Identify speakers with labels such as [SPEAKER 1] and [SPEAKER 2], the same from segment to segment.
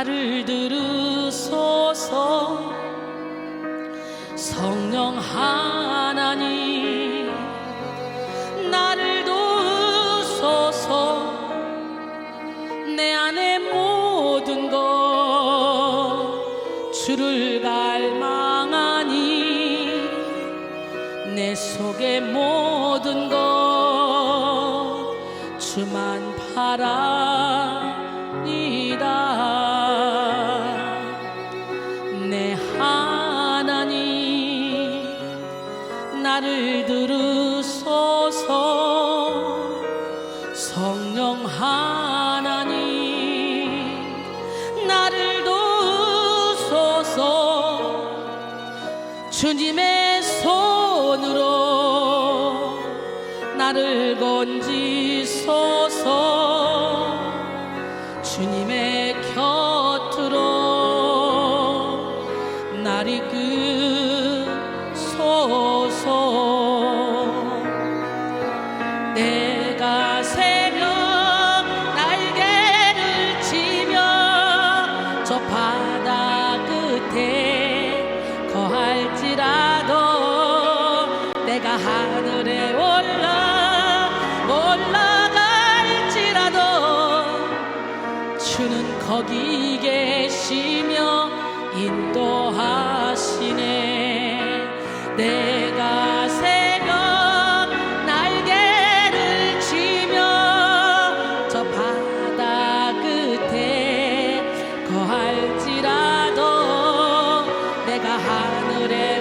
[SPEAKER 1] 나를 들으소서. 성령 하나님 나를 도우소서. 내 안에 모든 것 주를 갈망하니 내 속의 모든 것 주만 바라니다. 내 하나님 나를 들으소서. 성령 하나님 나를 도우소서. 주님의 손으로 나를 건지소서. 주님의 곁으로 날 이끄소서. 내가 새벽 날개를 치며 저 바다 끝에 거할지라도, 내가 하늘에 올라갈지라도 주는 거기 계시며 인도하시네. 내가 새벽 날개를 치며 저 바다 끝에 거할지라도, 내가 하늘에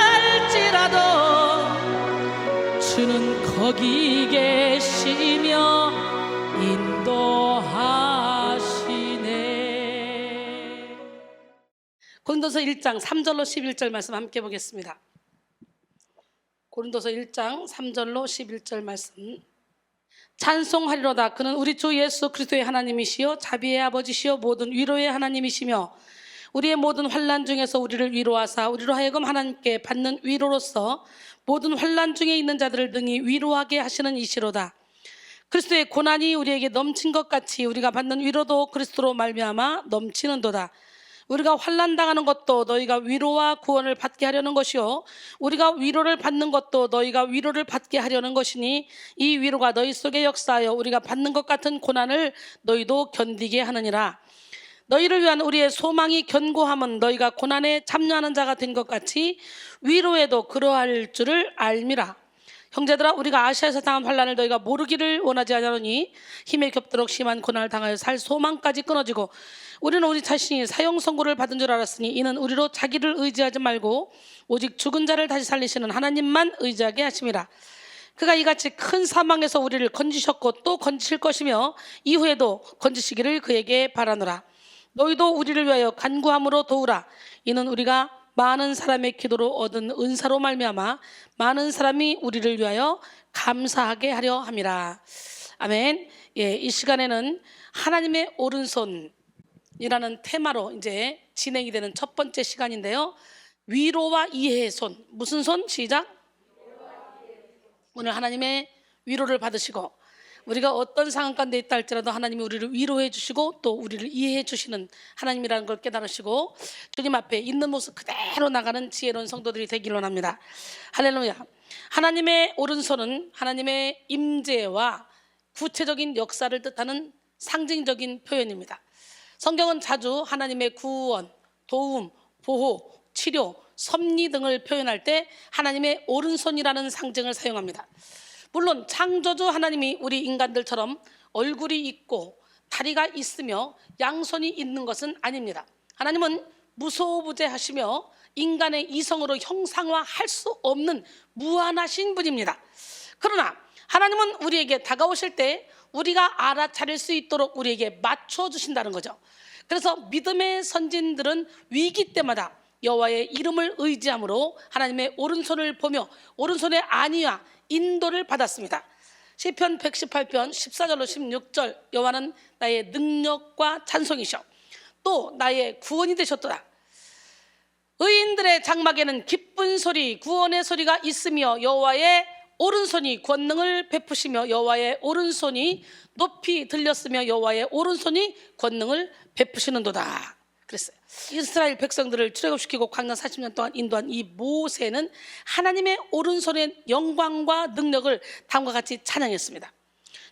[SPEAKER 1] 올라갈지라도 주는 거기 계시며 인도하시네. 고린도서 1장 3절로 11절 말씀 함께 보겠습니다. 고린도서 1장 3절로 11절 말씀. 찬송하리로다. 그는 우리 주 예수 그리스도의 하나님이시요 자비의 아버지시요 모든 위로의 하나님이시며 우리의 모든 환난 중에서 우리를 위로하사 우리로 하여금 하나님께 받는 위로로서 모든 환난 중에 있는 자들을 능히 위로하게 하시는 이시로다. 그리스도의 고난이 우리에게 넘친 것 같이 우리가 받는 위로도 그리스도로 말미암아 넘치는도다. 우리가 환난 당하는 것도 너희가 위로와 구원을 받게 하려는 것이요 우리가 위로를 받는 것도 너희가 위로를 받게 하려는 것이니 이 위로가 너희 속에 역사하여 우리가 받는 것 같은 고난을 너희도 견디게 하느니라. 너희를 위한 우리의 소망이 견고함은 너희가 고난에 참여하는 자가 된 것 같이 위로에도 그러할 줄을 알미라. 형제들아, 우리가 아시아에서 당한 환난을 너희가 모르기를 원하지 않으니 힘에 겹도록 심한 고난을 당하여 살 소망까지 끊어지고 우리는 우리 자신이 사형 선고를 받은 줄 알았으니 이는 우리로 자기를 의지하지 말고 오직 죽은 자를 다시 살리시는 하나님만 의지하게 하심이라. 그가 이같이 큰 사망에서 우리를 건지셨고 또 건지실 것이며 이후에도 건지시기를 그에게 바라노라. 너희도 우리를 위하여 간구함으로 도우라. 이는 우리가 많은 사람의 기도로 얻은 은사로 말미암아 많은 사람이 우리를 위하여 감사하게 하려 함이라. 아멘. 이 시간에는 하나님의 오른손이라는 테마로 이제 진행이 되는 첫 번째 시간인데요. 위로와 이해의 손. 무슨 손? 시작. 오늘 하나님의 위로를 받으시고 우리가 어떤 상황 가운데 있다 할지라도 하나님이 우리를 위로해 주시고 또 우리를 이해해 주시는 하나님이라는 걸 깨달으시고 주님 앞에 있는 모습 그대로 나가는 지혜로운 성도들이 되기를 원합니다. 할렐루야. 하나님의 오른손은 하나님의 임재와 구체적인 역사를 뜻하는 상징적인 표현입니다. 성경은 자주 하나님의 구원, 도움, 보호, 치료, 섭리 등을 표현할 때 하나님의 오른손이라는 상징을 사용합니다. 물론 창조주 하나님이 우리 인간들처럼 얼굴이 있고 다리가 있으며 양손이 있는 것은 아닙니다. 하나님은 무소부재하시며 인간의 이성으로 형상화할 수 없는 무한하신 분입니다. 그러나 하나님은 우리에게 다가오실 때 우리가 알아차릴 수 있도록 우리에게 맞춰주신다는 거죠. 그래서 믿음의 선진들은 위기 때마다 여호와의 이름을 의지함으로 하나님의 오른손을 보며 오른손의 안위와 인도를 받았습니다. 시편 118편 14절로 16절 여호와는 나의 능력과 찬송이셔 또 나의 구원이 되셨도다. 의인들의 장막에는 기쁜 소리 구원의 소리가 있으며 여호와의 오른손이 권능을 베푸시며 여호와의 오른손이 높이 들렸으며 여호와의 오른손이 권능을 베푸시는도다 그랬어요. 이스라엘 백성들을 출애굽시키고 광야 40년 동안 인도한 이 모세는 하나님의 오른손의 영광과 능력을 다음과 같이 찬양했습니다.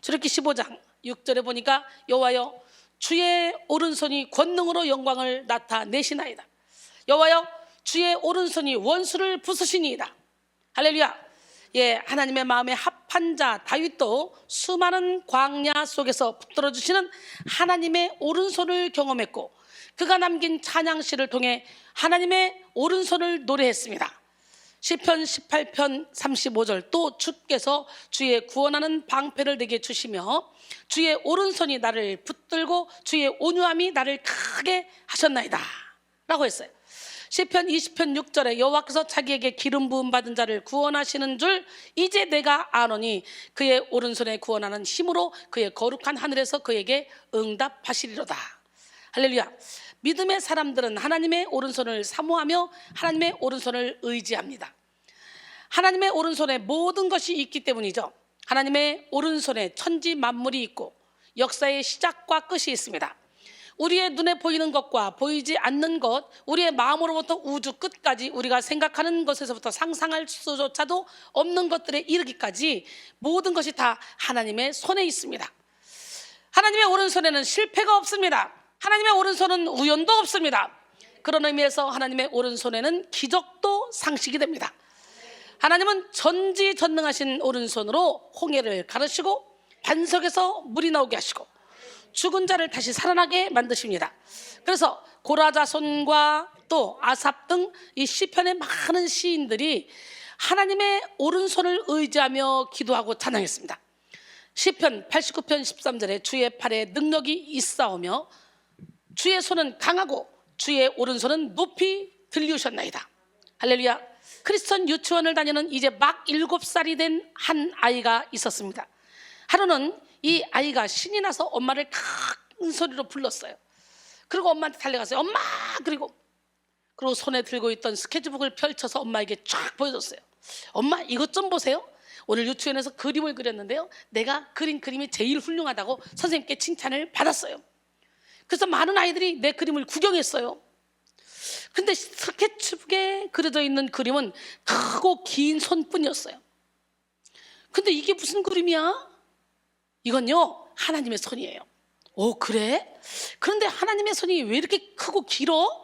[SPEAKER 1] 출애굽기 15장 6절에 보니까 여호와여 주의 오른손이 권능으로 영광을 나타내시나이다. 여호와여 주의 오른손이 원수를 부수시니이다. 할렐루야. 예, 하나님의 마음에 합한 자 다윗도 수많은 광야 속에서 붙들어 주시는 하나님의 오른손을 경험했고 그가 남긴 찬양시를 통해 하나님의 오른손을 노래했습니다. 시편 18편 35절 또 주께서 주의 구원하는 방패를 내게 주시며 주의 오른손이 나를 붙들고 주의 온유함이 나를 크게 하셨나이다 라고 했어요. 시편 20편 6절에 여호와께서 자기에게 기름 부음 받은 자를 구원하시는 줄 이제 내가 아노니 그의 오른손에 구원하는 힘으로 그의 거룩한 하늘에서 그에게 응답하시리로다. 할렐루야. 믿음의 사람들은 하나님의 오른손을 사모하며 하나님의 오른손을 의지합니다. 하나님의 오른손에 모든 것이 있기 때문이죠. 하나님의 오른손에 천지 만물이 있고 역사의 시작과 끝이 있습니다. 우리의 눈에 보이는 것과 보이지 않는 것, 우리의 마음으로부터 우주 끝까지 우리가 생각하는 것에서부터 상상할 수조차도 없는 것들에 이르기까지 모든 것이 다 하나님의 손에 있습니다. 하나님의 오른손에는 실패가 없습니다. 하나님의 오른손은 우연도 없습니다. 그런 의미에서 하나님의 오른손에는 기적도 상식이 됩니다. 하나님은 전지전능하신 오른손으로 홍해를 가르시고 반석에서 물이 나오게 하시고 죽은 자를 다시 살아나게 만드십니다. 그래서 고라자손과 또 아삽 등 이 시편의 많은 시인들이 하나님의 오른손을 의지하며 기도하고 찬양했습니다. 시편 89편 13절에 주의 팔에 능력이 있사오며 주의 손은 강하고 주의 오른손은 높이 들리우셨나이다. 할렐루야. 크리스천 유치원을 다니는 이제 막 7살이 된 한 아이가 있었습니다. 하루는 이 아이가 신이 나서 엄마를 큰 소리로 불렀어요. 그리고 엄마한테 달려갔어요. 엄마! 그리고 손에 들고 있던 스케치북을 펼쳐서 엄마에게 쫙 보여줬어요. 엄마 이것 좀 보세요. 오늘 유치원에서 그림을 그렸는데요, 내가 그린 그림이 제일 훌륭하다고 선생님께 칭찬을 받았어요. 그래서 많은 아이들이 내 그림을 구경했어요. 근데 스케치북에 그려져 있는 그림은 크고 긴 손뿐이었어요. 근데 이게 무슨 그림이야? 이건요 하나님의 손이에요. 오, 그래? 그런데 하나님의 손이 왜 이렇게 크고 길어?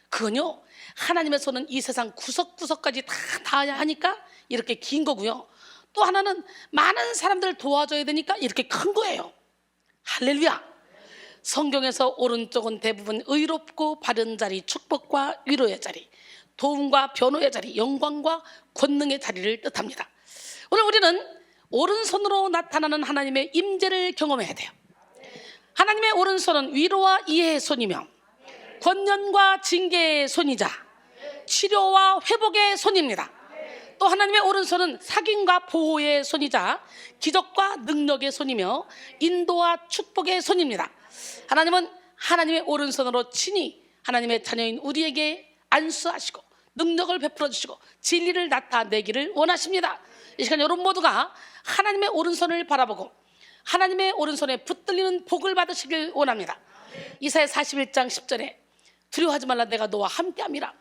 [SPEAKER 1] 그건요 하나님의 손은 이 세상 구석구석까지 다 닿아야 하니까 이렇게 긴 거고요, 또 하나는 많은 사람들을 도와줘야 되니까 이렇게 큰 거예요. 할렐루야. 성경에서 오른쪽은 대부분 의롭고 바른 자리, 축복과 위로의 자리, 도움과 변호의 자리, 영광과 권능의 자리를 뜻합니다. 오늘 우리는 오른손으로 나타나는 하나님의 임재를 경험해야 돼요. 하나님의 오른손은 위로와 이해의 손이며 권면과 징계의 손이자 치료와 회복의 손입니다. 또 하나님의 오른손은 사귐과 보호의 손이자 기적과 능력의 손이며 인도와 축복의 손입니다. 하나님은 하나님의 오른손으로 친히 하나님의 자녀인 우리에게 안수하시고 능력을 베풀어 주시고 진리를 나타내기를 원하십니다. 이 시간 여러분 모두가 하나님의 오른손을 바라보고 하나님의 오른손에 붙들리는 복을 받으시길 원합니다. 이사야 41장 10절에 두려워하지 말라, 내가 너와 함께함이라.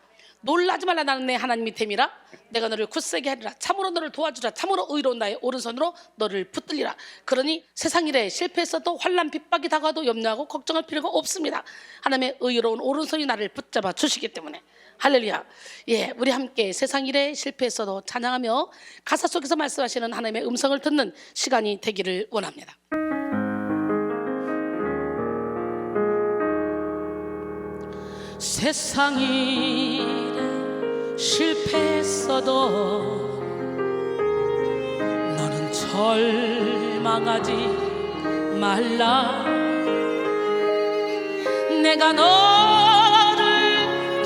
[SPEAKER 1] 놀라지 말라, 나는 내 하나님이 됨이라. 내가 너를 굳세게 하리라. 참으로 너를 도와주라. 참으로 의로운 나의 오른손으로 너를 붙들리라. 그러니 세상 일에 실패했어도 환난 핍박이 다가와도 염려하고 걱정할 필요가 없습니다. 하나님의 의로운 오른손이 나를 붙잡아 주시기 때문에. 할렐루야. 예, 우리 함께 세상 일에 실패했어도 찬양하며 가사 속에서 말씀하시는 하나님의 음성을 듣는 시간이 되기를 원합니다. 세상 일에 실패했어도 너는 절망하지 말라. 내가 너를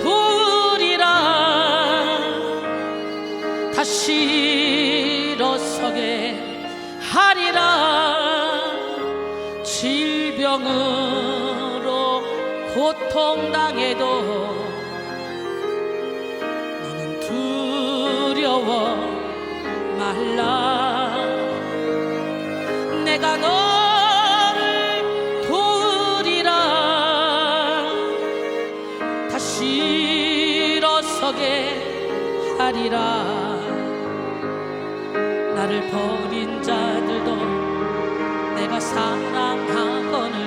[SPEAKER 1] 도우리라. 다시 일어서게 하리라. 질병으로 고통당해도 너는 두려워 말라. 다시 일어서게 하리라. 나를 버린 자들도 내가 사랑하거늘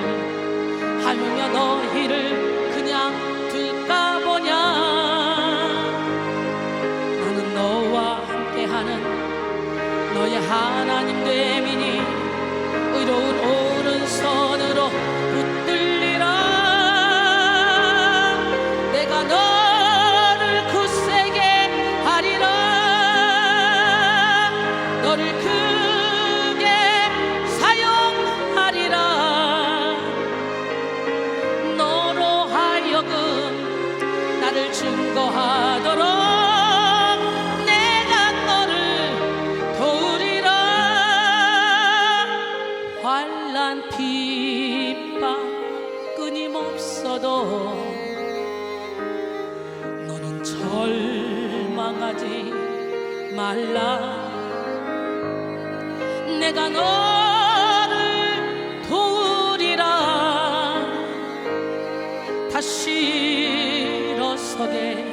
[SPEAKER 1] 하물며 너희를 그냥 둘까 보냐. 나는 너와 함께하는 너의 하나님 됨이니 의로운 오른손으로 붙들리라. 내가 너를 굳세게 하리라. 너를 크게 사용하리라. 너로 하여금 나를 증거하도록 내가 너를 도우리라. 환난 핍박 끊임없어도 너는 절망하지 말라. 내가 너를 도우리라. 다시 일어서게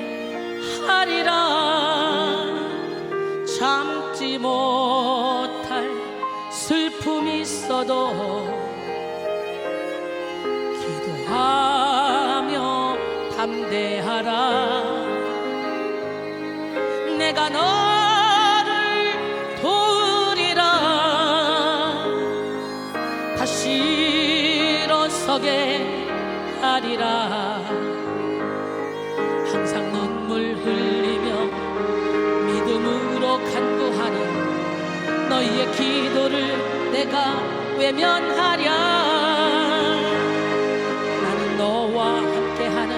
[SPEAKER 1] 하리라. 참지 못할 슬픔이 있어도 기도하며 담대하라. 내가 너를 도우리라. 다시 일어서게 하리라. 항상 눈물 흘리며 믿음으로 간구하는 너희의 기도를 내가 외면하랴. 나는 너와 함께하는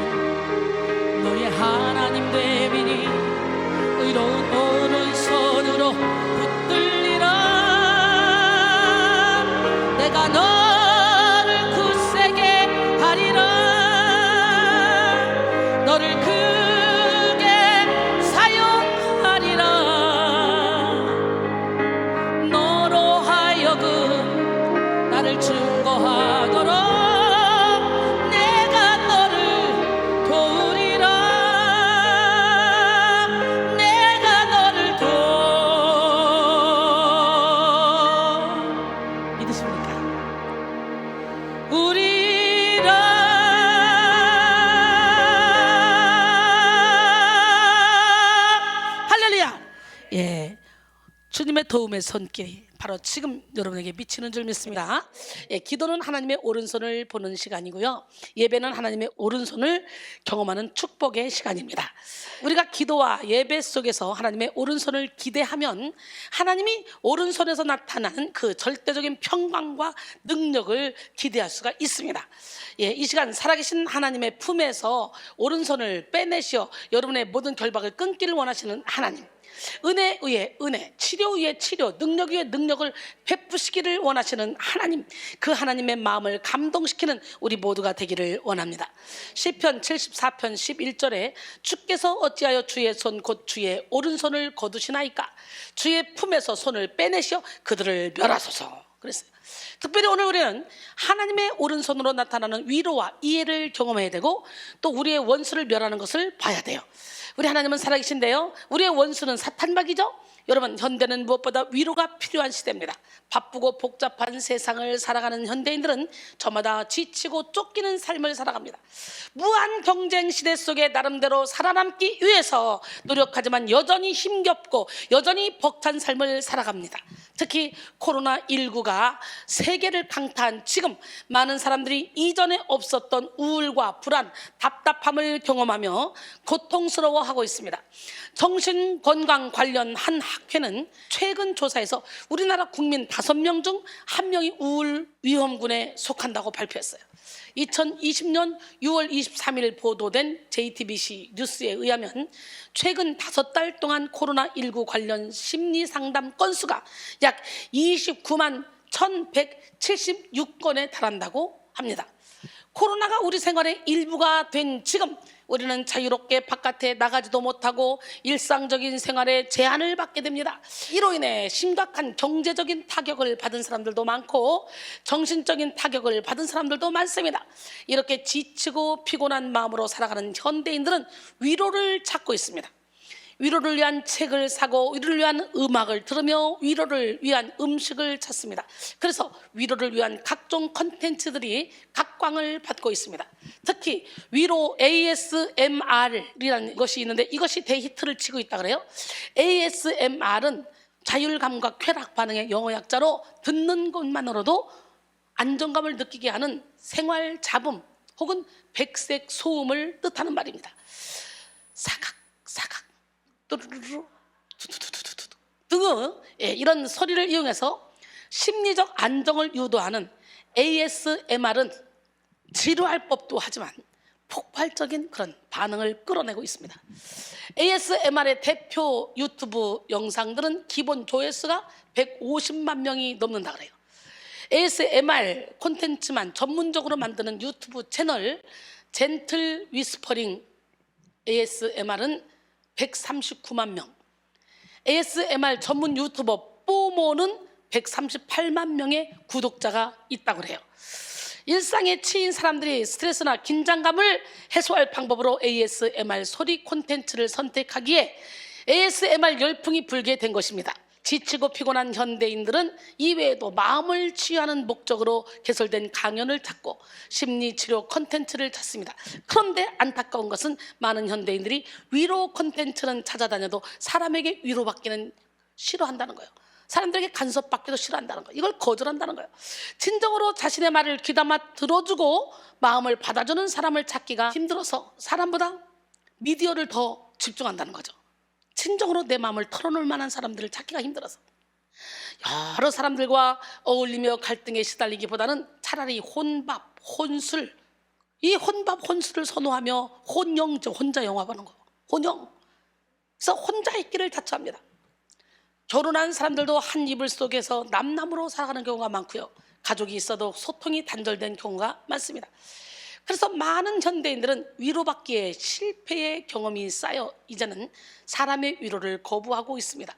[SPEAKER 1] 너의 하나님 됨이니 의로운 오른손으로 붙들리라. 내가 너를 굳세게 하리라. 너를 크게 사용하리라. 너로 하여금 나를 증거하도록 내가 너를 도우리라. 내가 너를 믿으십니까? 우리라. 할렐루야. 예, 주님의 도움의 손길이 바로 지금 여러분에게 미치는 줄 믿습니다. 예, 기도는 하나님의 오른손을 보는 시간이고요, 예배는 하나님의 오른손을 경험하는 축복의 시간입니다. 우리가 기도와 예배 속에서 하나님의 오른손을 기대하면 하나님이 오른손에서 나타나는 그 절대적인 평강과 능력을 기대할 수가 있습니다. 예, 이 시간 살아계신 하나님의 품에서 오른손을 빼내시어 여러분의 모든 결박을 끊기를 원하시는 하나님, 은혜 위에 은혜, 치료 위에 치료, 능력 위에 능력을 베푸시기를 원하시는 하나님, 그 하나님의 마음을 감동시키는 우리 모두가 되기를 원합니다. 시편 74편 11절에 주께서 어찌하여 주의 손 곧 주의 오른손을 거두시나이까. 주의 품에서 손을 빼내시어 그들을 멸하소서 그랬어요. 특별히 오늘 우리는 하나님의 오른손으로 나타나는 위로와 이해를 경험해야 되고, 또 우리의 원수를 멸하는 것을 봐야 돼요. 우리 하나님은 살아계신데요, 우리의 원수는 사탄막이죠. 여러분, 현대는 무엇보다 위로가 필요한 시대입니다. 바쁘고 복잡한 세상을 살아가는 현대인들은 저마다 지치고 쫓기는 삶을 살아갑니다. 무한 경쟁 시대 속에 나름대로 살아남기 위해서 노력하지만 여전히 힘겹고 여전히 벅찬 삶을 살아갑니다. 특히 코로나19가 세계를 강타한 지금 많은 사람들이 이전에 없었던 우울과 불안, 답답함을 경험하며 고통스러워하고 있습니다. 정신건강 관련 한 학회는 최근 조사에서 우리나라 국민 5명 중 1명이 우울 위험군에 속한다고 발표했어요. 2020년 6월 23일 보도된 JTBC 뉴스에 의하면 최근 5달 동안 코로나19 관련 심리상담 건수가 약 29만 1176건에 달한다고 합니다. 코로나가 우리 생활의 일부가 된 지금 우리는 자유롭게 바깥에 나가지도 못하고 일상적인 생활에 제한을 받게 됩니다. 이로 인해 심각한 경제적인 타격을 받은 사람들도 많고 정신적인 타격을 받은 사람들도 많습니다. 이렇게 지치고 피곤한 마음으로 살아가는 현대인들은 위로를 찾고 있습니다. 위로를 위한 책을 사고 위로를 위한 음악을 들으며 위로를 위한 음식을 찾습니다. 그래서 위로를 위한 각종 컨텐츠들이 각광을 받고 있습니다. 특히 위로 ASMR이라는 것이 있는데 이것이 대히트를 치고 있다 그래요. ASMR은 자율감각 쾌락 반응의 영어 약자로 듣는 것만으로도 안정감을 느끼게 하는 생활 잡음 혹은 백색 소음을 뜻하는 말입니다. 사각 사각 뚜루루루 두두두두두 등의 이런 소리를 이용해서 심리적 안정을 유도하는 ASMR은 지루할 법도 하지만 폭발적인 그런 반응을 끌어내고 있습니다. ASMR의 대표 유튜브 영상들은 기본 조회수가 150만 명이 넘는다 그래요. ASMR 콘텐츠만 전문적으로 만드는 유튜브 채널 젠틀 위스퍼링 ASMR은 139만 명, ASMR 전문 유튜버 뽀모는 138만 명의 구독자가 있다고 해요. 일상에 치인 사람들이 스트레스나 긴장감을 해소할 방법으로 ASMR 소리 콘텐츠를 선택하기에 ASMR 열풍이 불게 된 것입니다. 지치고 피곤한 현대인들은 이외에도 마음을 치유하는 목적으로 개설된 강연을 찾고 심리치료 콘텐츠를 찾습니다. 그런데 안타까운 것은 많은 현대인들이 위로 콘텐츠는 찾아다녀도 사람에게 위로받기는 싫어한다는 거예요. 사람들에게 간섭받기도 싫어한다는 거예요. 이걸 거절한다는 거예요. 진정으로 자신의 말을 귀담아 들어주고 마음을 받아주는 사람을 찾기가 힘들어서 사람보다 미디어를 더 집중한다는 거죠. 진정으로 내 마음을 털어놓을 만한 사람들을 찾기가 힘들어서 여러 사람들과 어울리며 갈등에 시달리기보다는 차라리 혼밥, 혼술, 이 혼밥, 혼술을 선호하며 혼영죠. 혼자 영화 보는 거, 혼영. 그래서 혼자 있기를 자처합니다. 결혼한 사람들도 한 이불 속에서 남남으로 살아가는 경우가 많고요. 가족이 있어도 소통이 단절된 경우가 많습니다. 그래서 많은 현대인들은 위로받기에 실패의 경험이 쌓여 이제는 사람의 위로를 거부하고 있습니다.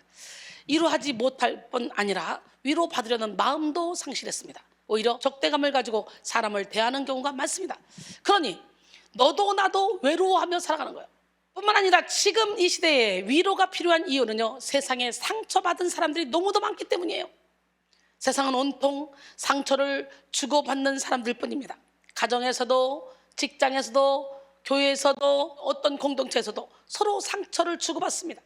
[SPEAKER 1] 위로하지 못할 뿐 아니라 위로받으려는 마음도 상실했습니다. 오히려 적대감을 가지고 사람을 대하는 경우가 많습니다. 그러니 너도 나도 외로워하며 살아가는 거예요. 뿐만 아니라 지금 이 시대에 위로가 필요한 이유는요, 세상에 상처받은 사람들이 너무도 많기 때문이에요. 세상은 온통 상처를 주고받는 사람들 뿐입니다. 가정에서도 직장에서도 교회에서도 어떤 공동체에서도 서로 상처를 주고받습니다.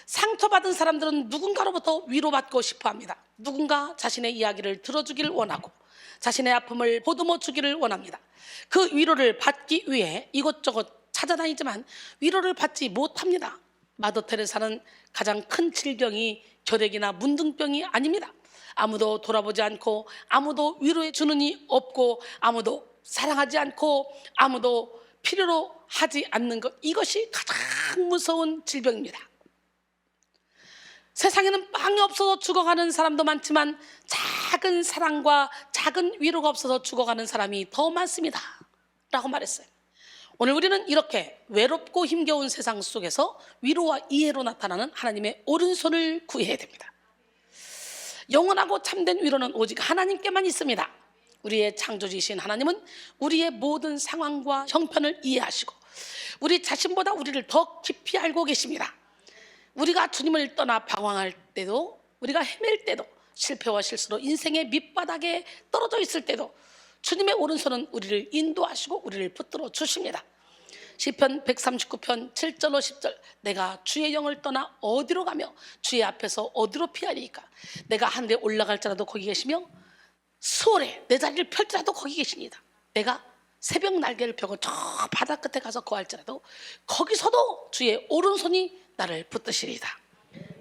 [SPEAKER 1] 상처받은 사람들은 누군가로부터 위로받고 싶어합니다. 누군가 자신의 이야기를 들어주기를 원하고 자신의 아픔을 보듬어 주기를 원합니다. 그 위로를 받기 위해 이곳저곳 찾아다니지만 위로를 받지 못합니다. 마더 테레사는 가장 큰 질병이 결핵이나 문둥병이 아닙니다. 아무도 돌아보지 않고 아무도 위로해 주는 이 없고 아무도 사랑하지 않고 아무도 필요로 하지 않는 것, 이것이 가장 무서운 질병입니다. 세상에는 빵이 없어서 죽어가는 사람도 많지만 작은 사랑과 작은 위로가 없어서 죽어가는 사람이 더 많습니다 라고 말했어요. 오늘 우리는 이렇게 외롭고 힘겨운 세상 속에서 위로와 이해로 나타나는 하나님의 오른손을 구해야 됩니다. 영원하고 참된 위로는 오직 하나님께만 있습니다. 우리의 창조주이신 하나님은 우리의 모든 상황과 형편을 이해하시고 우리 자신보다 우리를 더 깊이 알고 계십니다. 우리가 주님을 떠나 방황할 때도, 우리가 헤맬 때도, 실패와 실수로 인생의 밑바닥에 떨어져 있을 때도 주님의 오른손은 우리를 인도하시고 우리를 붙들어 주십니다. 시편 139편 7절로 10절, 내가 주의 영을 떠나 어디로 가며 주의 앞에서 어디로 피하리이까? 내가 하늘에 올라갈지라도 거기 계시며 수월에 내 자리를 펼지라도 거기 계십니다. 내가 새벽 날개를 펴고 저 바다 끝에 가서 거할지라도 거기서도 주의 오른손이 나를 붙드시리이다.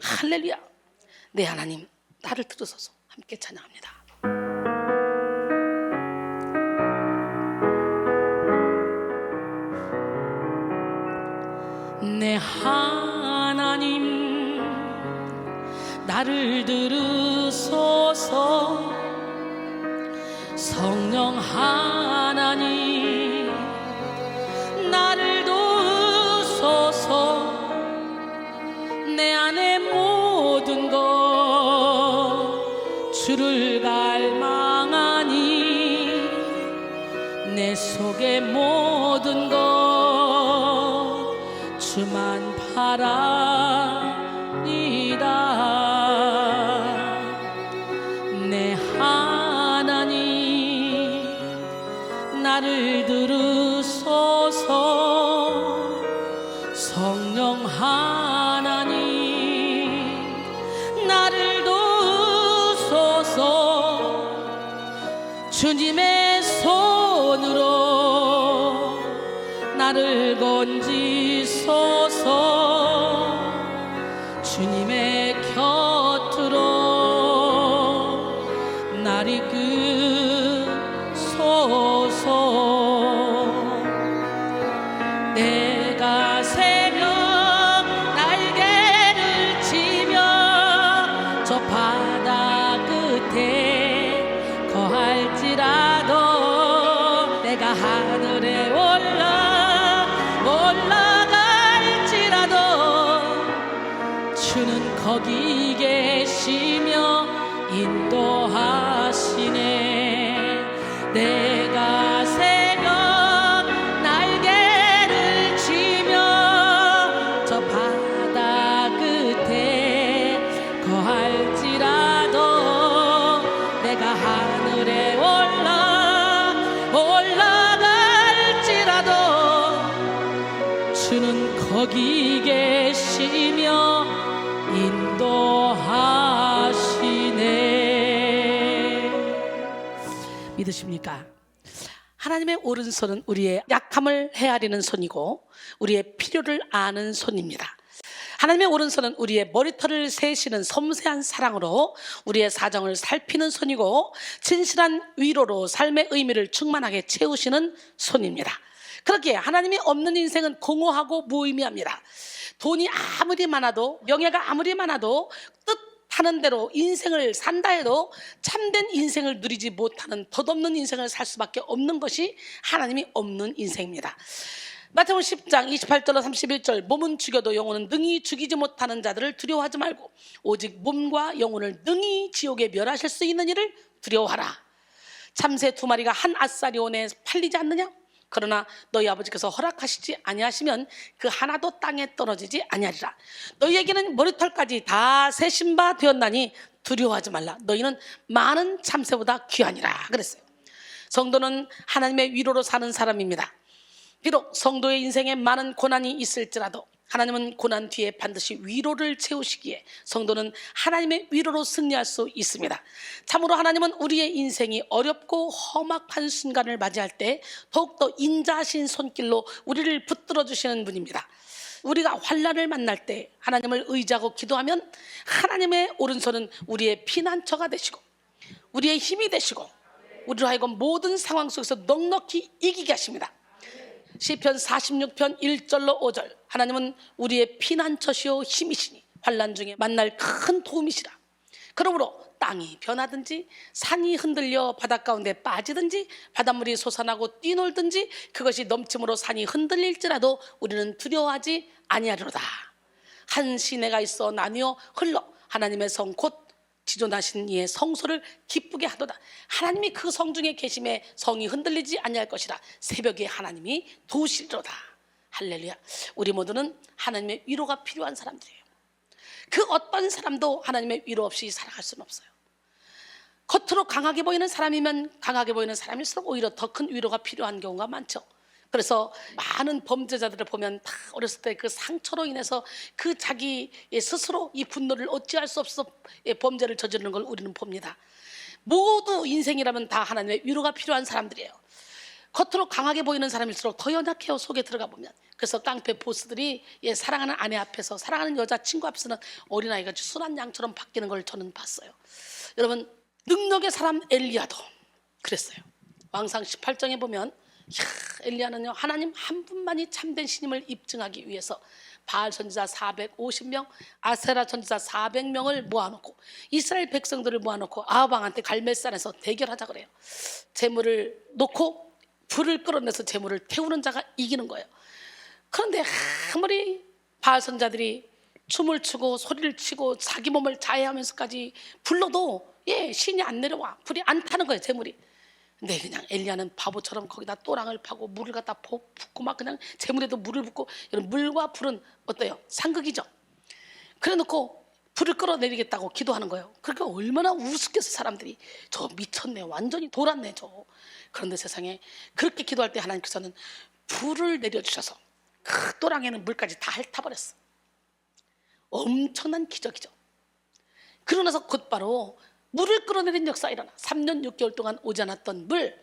[SPEAKER 1] 할렐루야. 네, 하나님, 나를 들으소서. 함께 찬양합니다. 내 하나님, 나를 들으소서. 성령 하나님 나를 도우소서. 내 안에 모든 것 주를 갈망하니 내 속의 모든 것 주만 바라니다. 내 하나님 나를 들으소서. 성령 하나님 나를 도우소서. 주님의 손으로 나를 건지소서. 주님의 곁으로 날 이끄소서. 내가 새벽 날개를 치며 저 바다 끝에 거할지라도, 내가 하늘에 올라갈지라도 주는 거기 계시며 인도하시네. 내가 새벽 날개를 치며 저 바다 끝에 거할지라도, 내가 하늘에 올라갈지라도 주는 거기 계시며 인도하시네. 믿으십니까? 하나님의 오른손은 우리의 약함을 헤아리는 손이고 우리의 필요를 아는 손입니다. 하나님의 오른손은 우리의 머리털을 세시는 섬세한 사랑으로 우리의 사정을 살피는 손이고 진실한 위로로 삶의 의미를 충만하게 채우시는 손입니다. 그렇기에 하나님이 없는 인생은 공허하고 무의미합니다. 돈이 아무리 많아도, 명예가 아무리 많아도, 뜻하는 대로 인생을 산다 해도 참된 인생을 누리지 못하는 덧없는 인생을 살 수밖에 없는 것이 하나님이 없는 인생입니다. 마태복음 10장 28절로 31절, 몸은 죽여도 영혼은 능히 죽이지 못하는 자들을 두려워하지 말고 오직 몸과 영혼을 능히 지옥에 멸하실 수 있는 이를 두려워하라. 참새 2마리가 한 앗사리온에 팔리지 않느냐? 그러나 너희 아버지께서 허락하시지 아니하시면 그 하나도 땅에 떨어지지 아니하리라. 너희에게는 머리털까지 다 세신 바 되었나니 두려워하지 말라. 너희는 많은 참새보다 귀하니라 그랬어요. 성도는 하나님의 위로로 사는 사람입니다. 비록 성도의 인생에 많은 고난이 있을지라도 하나님은 고난 뒤에 반드시 위로를 채우시기에 성도는 하나님의 위로로 승리할 수 있습니다. 참으로 하나님은 우리의 인생이 어렵고 험악한 순간을 맞이할 때 더욱더 인자하신 손길로 우리를 붙들어 주시는 분입니다. 우리가 환난을 만날 때 하나님을 의지하고 기도하면 하나님의 오른손은 우리의 피난처가 되시고 우리의 힘이 되시고 우리로 하여금 모든 상황 속에서 넉넉히 이기게 하십니다. 시편 46편 1절로 5절, 하나님은 우리의 피난처시오 힘이시니 환난 중에 만날 큰 도움이시라. 그러므로 땅이 변하든지 산이 흔들려 바닷 가운데 빠지든지 바닷물이 솟아나고 뛰놀든지 그것이 넘침으로 산이 흔들릴지라도 우리는 두려워하지 아니하리로다. 한 시내가 있어 나뉘어 흘러 하나님의 성 곧 지존하신 이의 성소를 기쁘게 하도다. 하나님이 그 성 중에 계심에 성이 흔들리지 아니할 것이라. 새벽에 하나님이 도우시리로다. 할렐루야. 우리 모두는 하나님의 위로가 필요한 사람들이에요. 그 어떤 사람도 하나님의 위로 없이 살아갈 수는 없어요. 겉으로 강하게 보이는 사람이면 강하게 보이는 사람일수록 오히려 더 큰 위로가 필요한 경우가 많죠. 그래서 많은 범죄자들을 보면 다 어렸을 때 그 상처로 인해서 그 자기 스스로 이 분노를 어찌할 수 없어 범죄를 저지르는 걸 우리는 봅니다. 모두 인생이라면 다 하나님의 위로가 필요한 사람들이에요. 겉으로 강하게 보이는 사람일수록 더 연약해요. 속에 들어가 보면. 그래서 깡패 보스들이 사랑하는 아내 앞에서, 사랑하는 여자친구 앞에서는 어린아이가 순한 양처럼 바뀌는 걸 저는 봤어요. 여러분, 능력의 사람 엘리야도 그랬어요. 왕상 18장에 보면 엘리야는요, 하나님 한 분만이 참된 신임을 입증하기 위해서 바알 선지자 450명, 아세라 선지자 400명을 모아놓고 이스라엘 백성들을 모아놓고 아합 왕한테 갈멜산에서 대결하자 그래요. 재물을 놓고 불을 끌어내서 재물을 태우는 자가 이기는 거예요. 그런데 아무리 바알 선자들이 춤을 추고 소리를 치고 자기 몸을 자해하면서까지 불러도 신이 안 내려와. 불이 안 타는 거예요, 재물이. 근데 그냥 엘리야는 바보처럼 거기다 또랑을 파고 물을 갖다 붓고 막 그냥 재물에도 물을 붓고, 이런 물과 불은 어때요? 상극이죠. 그래 놓고 불을 끌어내리겠다고 기도하는 거예요. 그러니까 얼마나 우습겠어, 사람들이. 저 미쳤네, 완전히 돌았네 저. 그런데 세상에 그렇게 기도할 때 하나님께서는 불을 내려주셔서 그 또랑에는 물까지 다 핥아버렸어. 엄청난 기적이죠. 그러고 나서 곧바로 물을 끌어내린 역사가 일어나. 3년 6개월 동안 오지 않았던 물,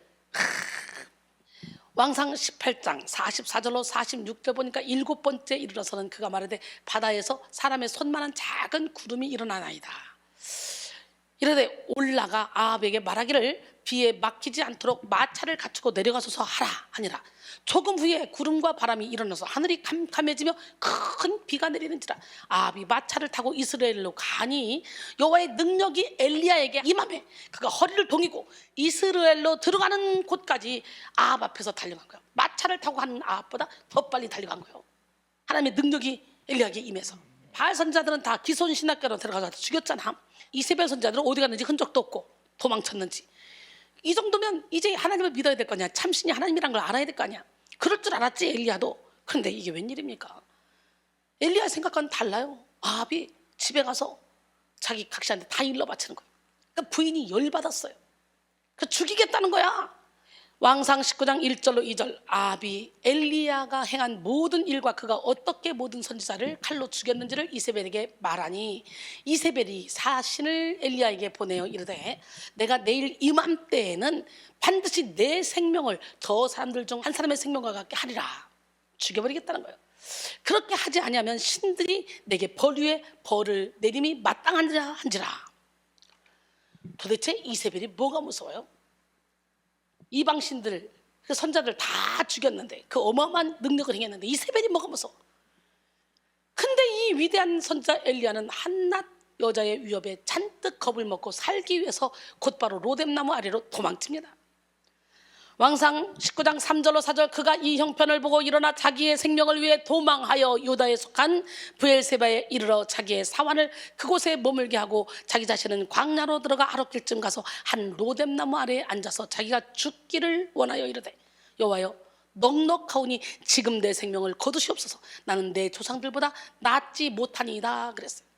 [SPEAKER 1] 왕상 18장 44절로 46절 보니까 7번째 이르러서는 그가 말하되 바다에서 사람의 손만한 작은 구름이 일어나나이다. 이르되 올라가 아합에게 말하기를 비에 막히지 않도록 마차를 갖추고 내려가소서 하라 하니라. 조금 후에 구름과 바람이 일어나서 하늘이 캄캄해지며 큰 비가 내리는지라. 아합이 마차를 타고 이스라엘로 가니 여호와의 능력이 엘리야에게 임하매 그가 허리를 동이고 이스라엘로 들어가는 곳까지 아합 앞에서 달려간 거예요. 마차를 타고 가는 아합보다 더 빨리 달려간 거예요. 하나님의 능력이 엘리야에게 임해서. 바알 선자들은 다 기손 신학교로 들어가서 죽였잖아. 이세벨 선자들은 어디 갔는지 흔적도 없고 도망쳤는지. 이 정도면 이제 하나님을 믿어야 될 거 아니야. 참신이 하나님이란 걸 알아야 될 거 아니야. 그럴 줄 알았지, 엘리야도. 그런데 이게 웬일입니까? 엘리야 생각과는 달라요. 아합이 집에 가서 자기 각시한테 다 일러 바치는 거예요. 그러니까 부인이 열받았어요. 그 죽이겠다는 거야. 왕상 19장 1절로 2절. 아합이 엘리야가 행한 모든 일과 그가 어떻게 모든 선지자를 칼로 죽였는지를 이세벨에게 말하니 이세벨이 사신을 엘리야에게 보내어 이르되 내가 내일 이맘때에는 반드시 내 생명을 저 사람들 중 한 사람의 생명과 같게 하리라. 죽여버리겠다는 거예요. 그렇게 하지 아니하면 신들이 내게 벌 위에 벌을 내림이 마땅한지라. 도대체 이세벨이 뭐가 무서워요? 이방 신들, 그 선자들 다 죽였는데, 그 어마어마한 능력을 행했는데 이세벨이 뭐가 무서워? 근데 이 위대한 선자 엘리야는 한낱 여자의 위협에 잔뜩 겁을 먹고 살기 위해서 곧바로 로뎀나무 아래로 도망칩니다. 왕상 19장 3절로 4절. 그가 이 형편을 보고 일어나 자기의 생명을 위해 도망하여 유다에 속한 브엘세바에 이르러 자기의 사환을 그곳에 머물게 하고 자기 자신은 광야로 들어가 아랫길쯤 가서 한 로뎀나무 아래에 앉아서 자기가 죽기를 원하여 이르되 여호와여 넉넉하오니 지금 내 생명을 거두시옵소서. 나는 내 조상들보다 낫지 못하니이다 그랬어요.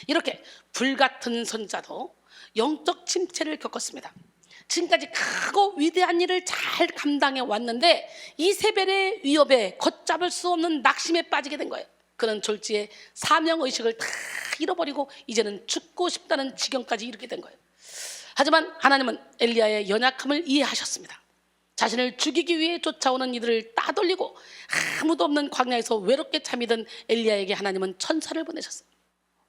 [SPEAKER 1] 이렇게 불같은 선자도 영적 침체를 겪었습니다. 지금까지 크고 위대한 일을 잘 감당해 왔는데 이세벨의 위협에 걷잡을 수 없는 낙심에 빠지게 된 거예요. 그는 졸지에 사명의식을 다 잃어버리고 이제는 죽고 싶다는 지경까지 이르게 된 거예요. 하지만 하나님은 엘리야의 연약함을 이해하셨습니다. 자신을 죽이기 위해 쫓아오는 이들을 따돌리고 아무도 없는 광야에서 외롭게 잠이던 엘리야에게 하나님은 천사를 보내셨어요.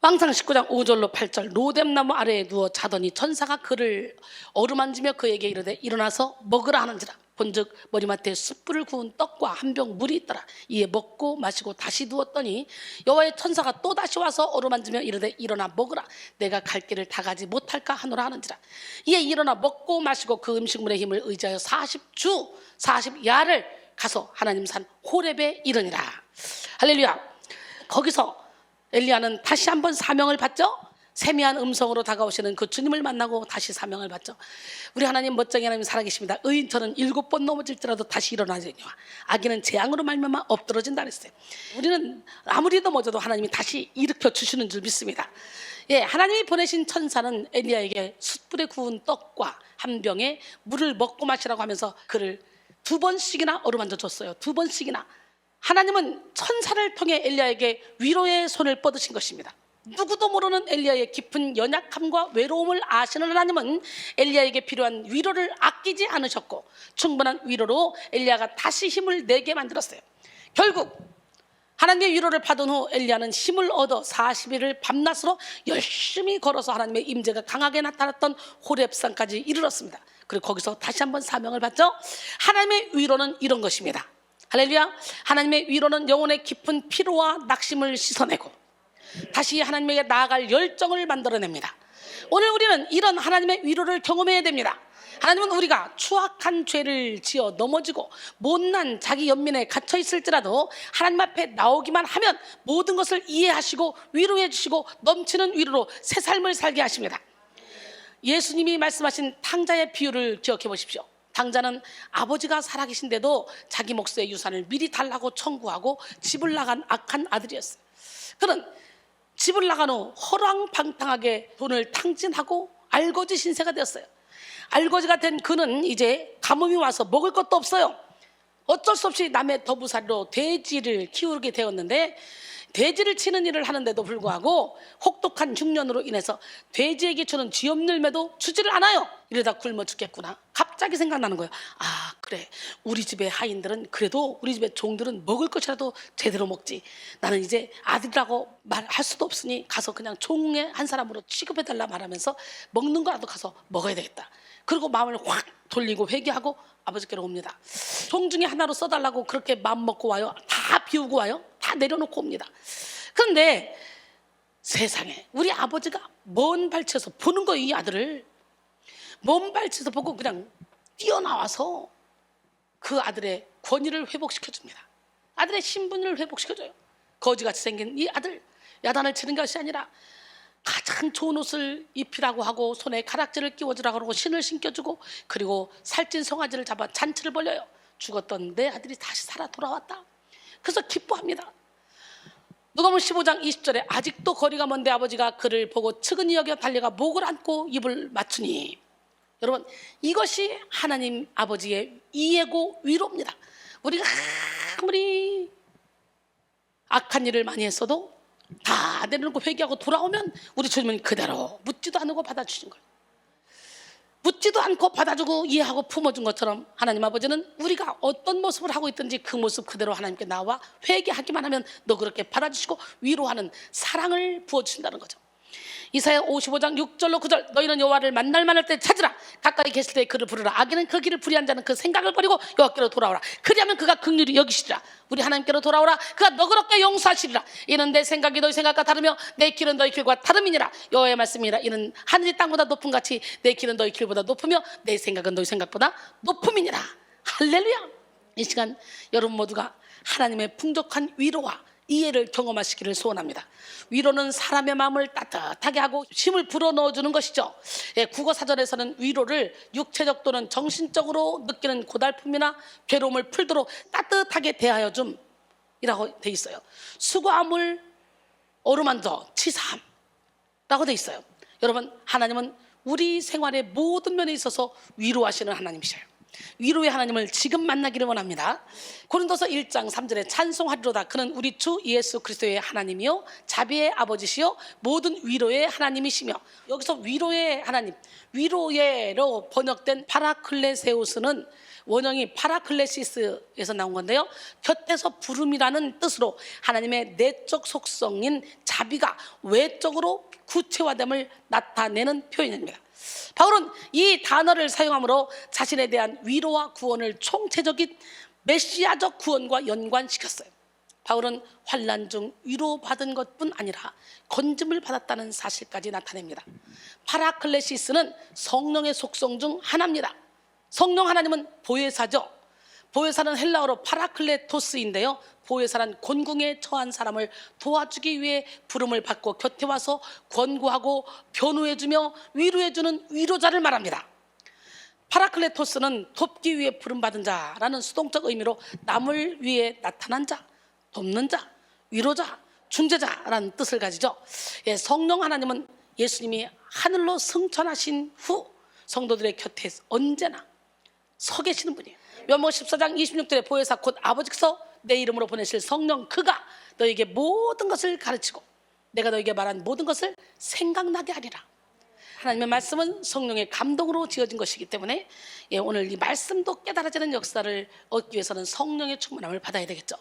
[SPEAKER 1] 왕상 19장 5절로 8절. 로뎀나무 아래에 누워 자더니 천사가 그를 어루만지며 그에게 이르되 일어나서 먹으라 하는지라. 본즉 머리맡에 숯불을 구운 떡과 한 병 물이 있더라. 이에 먹고 마시고 다시 누웠더니 여호와의 천사가 또 다시 와서 어루만지며 이르되 일어나 먹으라. 내가 갈 길을 다 가지 못할까 하노라 하는지라. 이에 일어나 먹고 마시고 그 음식물의 힘을 의지하여 40주 40야를 가서 하나님 산 호렙에 이르니라. 할렐루야. 거기서 엘리야는 다시 한번 사명을 받죠. 세미한 음성으로 다가오시는 그 주님을 만나고 다시 사명을 받죠. 우리 하나님 멋쟁이 하나님 살아계십니다. 의인처럼 7번 넘어질지라도 다시 일어나리니와 악인은 재앙으로 말미암아 엎드러진다 그랬어요. 우리는 아무리 넘어져도 하나님이 다시 일으켜 주시는 줄 믿습니다. 하나님이 보내신 천사는 엘리야에게 숯불에 구운 떡과 한 병에 물을 먹고 마시라고 하면서 그를 2번씩이나 어루만져 줬어요. 2번씩이나. 하나님은 천사를 통해 엘리야에게 위로의 손을 뻗으신 것입니다. 누구도 모르는 엘리야의 깊은 연약함과 외로움을 아시는 하나님은 엘리야에게 필요한 위로를 아끼지 않으셨고 충분한 위로로 엘리야가 다시 힘을 내게 만들었어요. 결국 하나님의 위로를 받은 후 엘리야는 힘을 얻어 40일을 밤낮으로 열심히 걸어서 하나님의 임재가 강하게 나타났던 호렙산까지 이르렀습니다. 그리고 거기서 다시 한번 사명을 받죠. 하나님의 위로는 이런 것입니다. 할렐루야. 하나님의 위로는 영혼의 깊은 피로와 낙심을 씻어내고 다시 하나님에게 나아갈 열정을 만들어냅니다. 오늘 우리는 이런 하나님의 위로를 경험해야 됩니다. 하나님은 우리가 추악한 죄를 지어 넘어지고 못난 자기 연민에 갇혀 있을지라도 하나님 앞에 나오기만 하면 모든 것을 이해하시고 위로해 주시고 넘치는 위로로 새 삶을 살게 하십니다. 예수님이 말씀하신 탕자의 비유를 기억해 보십시오. 탕자는 아버지가 살아계신데도 자기 몫의 유산을 미리 달라고 청구하고 집을 나간 악한 아들이었어요. 그는 집을 나간 후 허랑방탕하게 돈을 탕진하고 알거지 신세가 되었어요. 알거지가 된 그는 이제 가뭄이 와서 먹을 것도 없어요. 어쩔 수 없이 남의 더부살이로 돼지를 키우게 되었는데 돼지를 치는 일을 하는데도 불구하고 혹독한 흉년으로 인해서 돼지에게 주는 쥐염열매도 주지를 않아요. 이러다 굶어 죽겠구나. 갑자기 생각나는 거예요. 아, 그래, 우리 집의 하인들은 그래도 우리 집의 종들은 먹을 것이라도 제대로 먹지. 나는 이제 아들이라고 말할 수도 없으니 가서 그냥 종의 한 사람으로 취급해달라 말하면서 먹는 거라도 가서 먹어야 되겠다. 그리고 마음을 확 돌리고 회개하고 아버지께로 옵니다. 종 중에 하나로 써달라고 그렇게 마음 먹고 와요. 다 비우고 와요. 다 내려놓고 옵니다. 그런데 세상에 우리 아버지가 먼 발치에서 보는 거예요. 이 아들을 먼 발치에서 보고 그냥 뛰어나와서 그 아들의 권위를 회복시켜줍니다. 아들의 신분을 회복시켜줘요. 거지같이 생긴 이 아들, 야단을 치는 것이 아니라 가장 좋은 옷을 입히라고 하고 손에 가락지를 끼워주라고 하고 신을 신겨주고 그리고 살찐 송아지를 잡아 잔치를 벌려요. 죽었던 내 아들이 다시 살아 돌아왔다. 그래서 기뻐합니다. 누가복음 15장 20절에 아직도 거리가 먼데 아버지가 그를 보고 측은히 여겨 달려가 목을 안고 입을 맞추니, 여러분 이것이 하나님 아버지의 이해고 위로입니다. 우리가 아무리 악한 일을 많이 했어도 다 내려놓고 회개하고 돌아오면 우리 주님은 그대로 묻지도 않고 받아주신 거예요. 묻지도 않고 받아주고 이해하고 품어준 것처럼 하나님 아버지는 우리가 어떤 모습을 하고 있든지 그 모습 그대로 하나님께 나와 회개하기만 하면 너 그렇게 받아주시고 위로하는 사랑을 부어주신다는 거죠. 이사야 55장 6절로 9절 너희는 여호와를 만날 만할 때 찾으라. 가까이 계실 때 그를 부르라. 악인은 그 길을 불의한 자는 그 생각을 버리고 여호와께로 돌아오라. 그리하면 그가 긍휼히 여기시리라. 우리 하나님께로 돌아오라. 그가 너그럽게 용서하시리라. 이는 내 생각이 너희 생각과 다르며 내 길은 너희 길과 다름이니라. 여호와의 말씀이라. 이는 하늘이 땅보다 높음 같이 내 길은 너희 길보다 높으며 내 생각은 너희 생각보다 높음이니라. 할렐루야. 이 시간 여러분 모두가 하나님의 풍족한 위로와 이해를 경험하시기를 소원합니다. 위로는 사람의 마음을 따뜻하게 하고 힘을 불어넣어주는 것이죠. 국어사전에서는 위로를 육체적 또는 정신적으로 느끼는 고달픔이나 괴로움을 풀도록 따뜻하게 대하여 줌이라고 돼 있어요. 수고함을 어루만져 치사함라고 돼 있어요. 여러분 하나님은 우리 생활의 모든 면에 있어서 위로하시는 하나님이셔요. 위로의 하나님을 지금 만나기를 원합니다. 고린도서 1장 3절에 찬송하리로다. 그는 우리 주 예수 그리스도의 하나님이요 자비의 아버지시요 모든 위로의 하나님이시며, 여기서 위로의 하나님, 위로의로 번역된 파라클레세우스는 원형이 파라클레시스에서 나온 건데요, 곁에서 부름이라는 뜻으로 하나님의 내적 속성인 자비가 외적으로 구체화됨을 나타내는 표현입니다. 바울은 이 단어를 사용함으로 자신에 대한 위로와 구원을 총체적인 메시아적 구원과 연관시켰어요. 바울은 환난 중 위로받은 것뿐 아니라 건짐을 받았다는 사실까지 나타냅니다. 파라클레시스는 성령의 속성 중 하나입니다. 성령 하나님은 보혜사죠. 보혜사는 헬라어로 파라클레토스인데요, 보혜사란 곤궁에 처한 사람을 도와주기 위해 부름을 받고 곁에 와서 권고하고 변호해주며 위로해주는 위로자를 말합니다. 파라클레토스는 돕기 위해 부름받은 자라는 수동적 의미로 남을 위해 나타난 자, 돕는 자, 위로자, 중재자라는 뜻을 가지죠. 성령 하나님은 예수님이 하늘로 승천하신 후 성도들의 곁에 언제나 서 계시는 분이에요. 요한복음 14장 26절에 보혜사 곧 아버지께서 내 이름으로 보내실 성령 그가 너에게 모든 것을 가르치고 내가 너에게 말한 모든 것을 생각나게 하리라. 하나님의 말씀은 성령의 감동으로 지어진 것이기 때문에 오늘 이 말씀도 깨달아지는 역사를 얻기 위해서는 성령의 충만함을 받아야 되겠죠.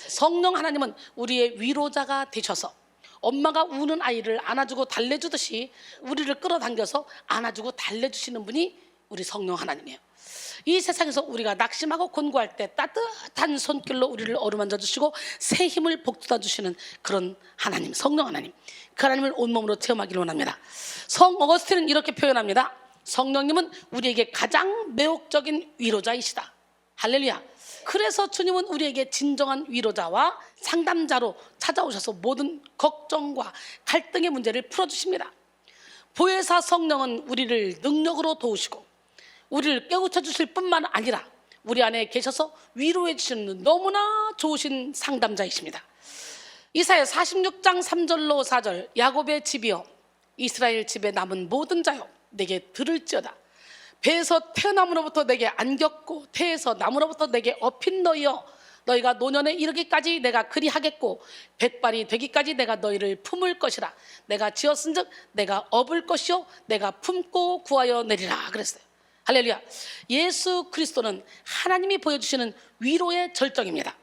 [SPEAKER 1] 성령 하나님은 우리의 위로자가 되셔서 엄마가 우는 아이를 안아주고 달래주듯이 우리를 끌어당겨서 안아주고 달래주시는 분이 우리 성령 하나님이에요. 이 세상에서 우리가 낙심하고 곤고할 때 따뜻한 손길로 우리를 어루만져 주시고 새 힘을 북돋아 주시는 그런 하나님, 성령 하나님, 그 하나님을 온몸으로 체험하기를 원합니다. 성 어거스틴은 이렇게 표현합니다. 성령님은 우리에게 가장 매혹적인 위로자이시다. 할렐루야. 그래서 주님은 우리에게 진정한 위로자와 상담자로 찾아오셔서 모든 걱정과 갈등의 문제를 풀어주십니다. 보혜사 성령은 우리를 능력으로 도우시고 우리를 깨우쳐 주실 뿐만 아니라 우리 안에 계셔서 위로해 주시는 너무나 좋으신 상담자이십니다. 이사야 46장 3절로 4절, 야곱의 집이여 이스라엘 집에 남은 모든 자여 내게 들을지어다. 배에서 태어남으로부터 내게 안겼고 태에서 나무로부터 내게 업힌 너희여 너희가 노년에 이르기까지 내가 그리하겠고 백발이 되기까지 내가 너희를 품을 것이라. 내가 지었은즉 내가 업을 것이요 내가 품고 구하여 내리라 그랬어요. 할렐루야. 예수 그리스도는 하나님이 보여주시는 위로의 절정입니다.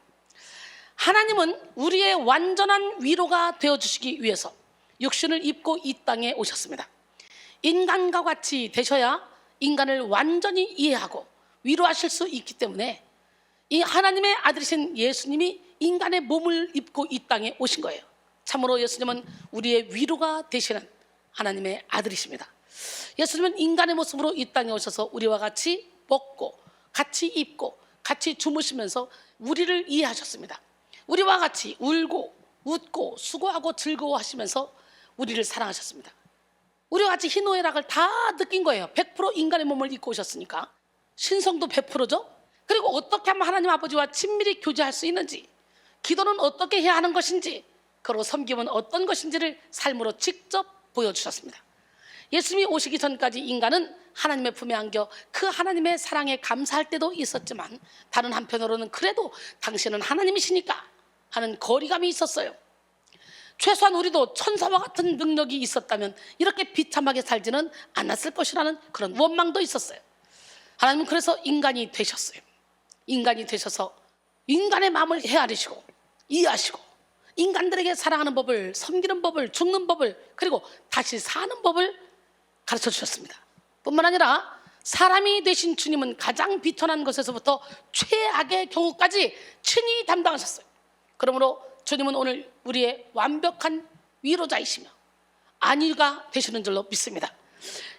[SPEAKER 1] 하나님은 우리의 완전한 위로가 되어주시기 위해서 육신을 입고 이 땅에 오셨습니다. 인간과 같이 되셔야 인간을 완전히 이해하고 위로하실 수 있기 때문에 이 하나님의 아들이신 예수님이 인간의 몸을 입고 이 땅에 오신 거예요. 참으로 예수님은 우리의 위로가 되시는 하나님의 아들이십니다. 예수님은 인간의 모습으로 이 땅에 오셔서 우리와 같이 먹고 같이 입고 같이 주무시면서 우리를 이해하셨습니다. 우리와 같이 울고 웃고 수고하고 즐거워하시면서 우리를 사랑하셨습니다. 우리와 같이 희노애락을 다 느낀 거예요. 100% 인간의 몸을 입고 오셨으니까. 신성도 100%죠. 그리고 어떻게 하면 하나님 아버지와 친밀히 교제할 수 있는지, 기도는 어떻게 해야 하는 것인지, 그리고 섬김은 어떤 것인지를 삶으로 직접 보여주셨습니다. 예수님이 오시기 전까지 인간은 하나님의 품에 안겨 그 하나님의 사랑에 감사할 때도 있었지만 다른 한편으로는 그래도 당신은 하나님이시니까 하는 거리감이 있었어요. 최소한 우리도 천사와 같은 능력이 있었다면 이렇게 비참하게 살지는 않았을 것이라는 그런 원망도 있었어요. 하나님은 그래서 인간이 되셨어요. 인간이 되셔서 인간의 마음을 헤아리시고 이해하시고 인간들에게 사랑하는 법을, 섬기는 법을, 죽는 법을, 그리고 다시 사는 법을 가르쳐 주셨습니다. 뿐만 아니라 사람이 되신 주님은 가장 비천한 것에서부터 최악의 경우까지 친히 담당하셨어요. 그러므로 주님은 오늘 우리의 완벽한 위로자이시며 안위가 되시는 줄로 믿습니다.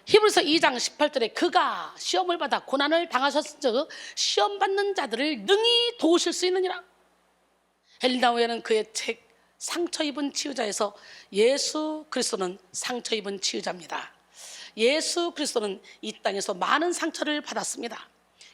[SPEAKER 1] 히브리서 2장 18절에 그가 시험을 받아 고난을 당하셨은즉 시험 받는 자들을 능히 도우실 수 있느니라. 헬리나우에는 그의 책 상처 입은 치유자에서 예수 그리스도는 상처 입은 치유자입니다. 예수 그리스도는 이 땅에서 많은 상처를 받았습니다.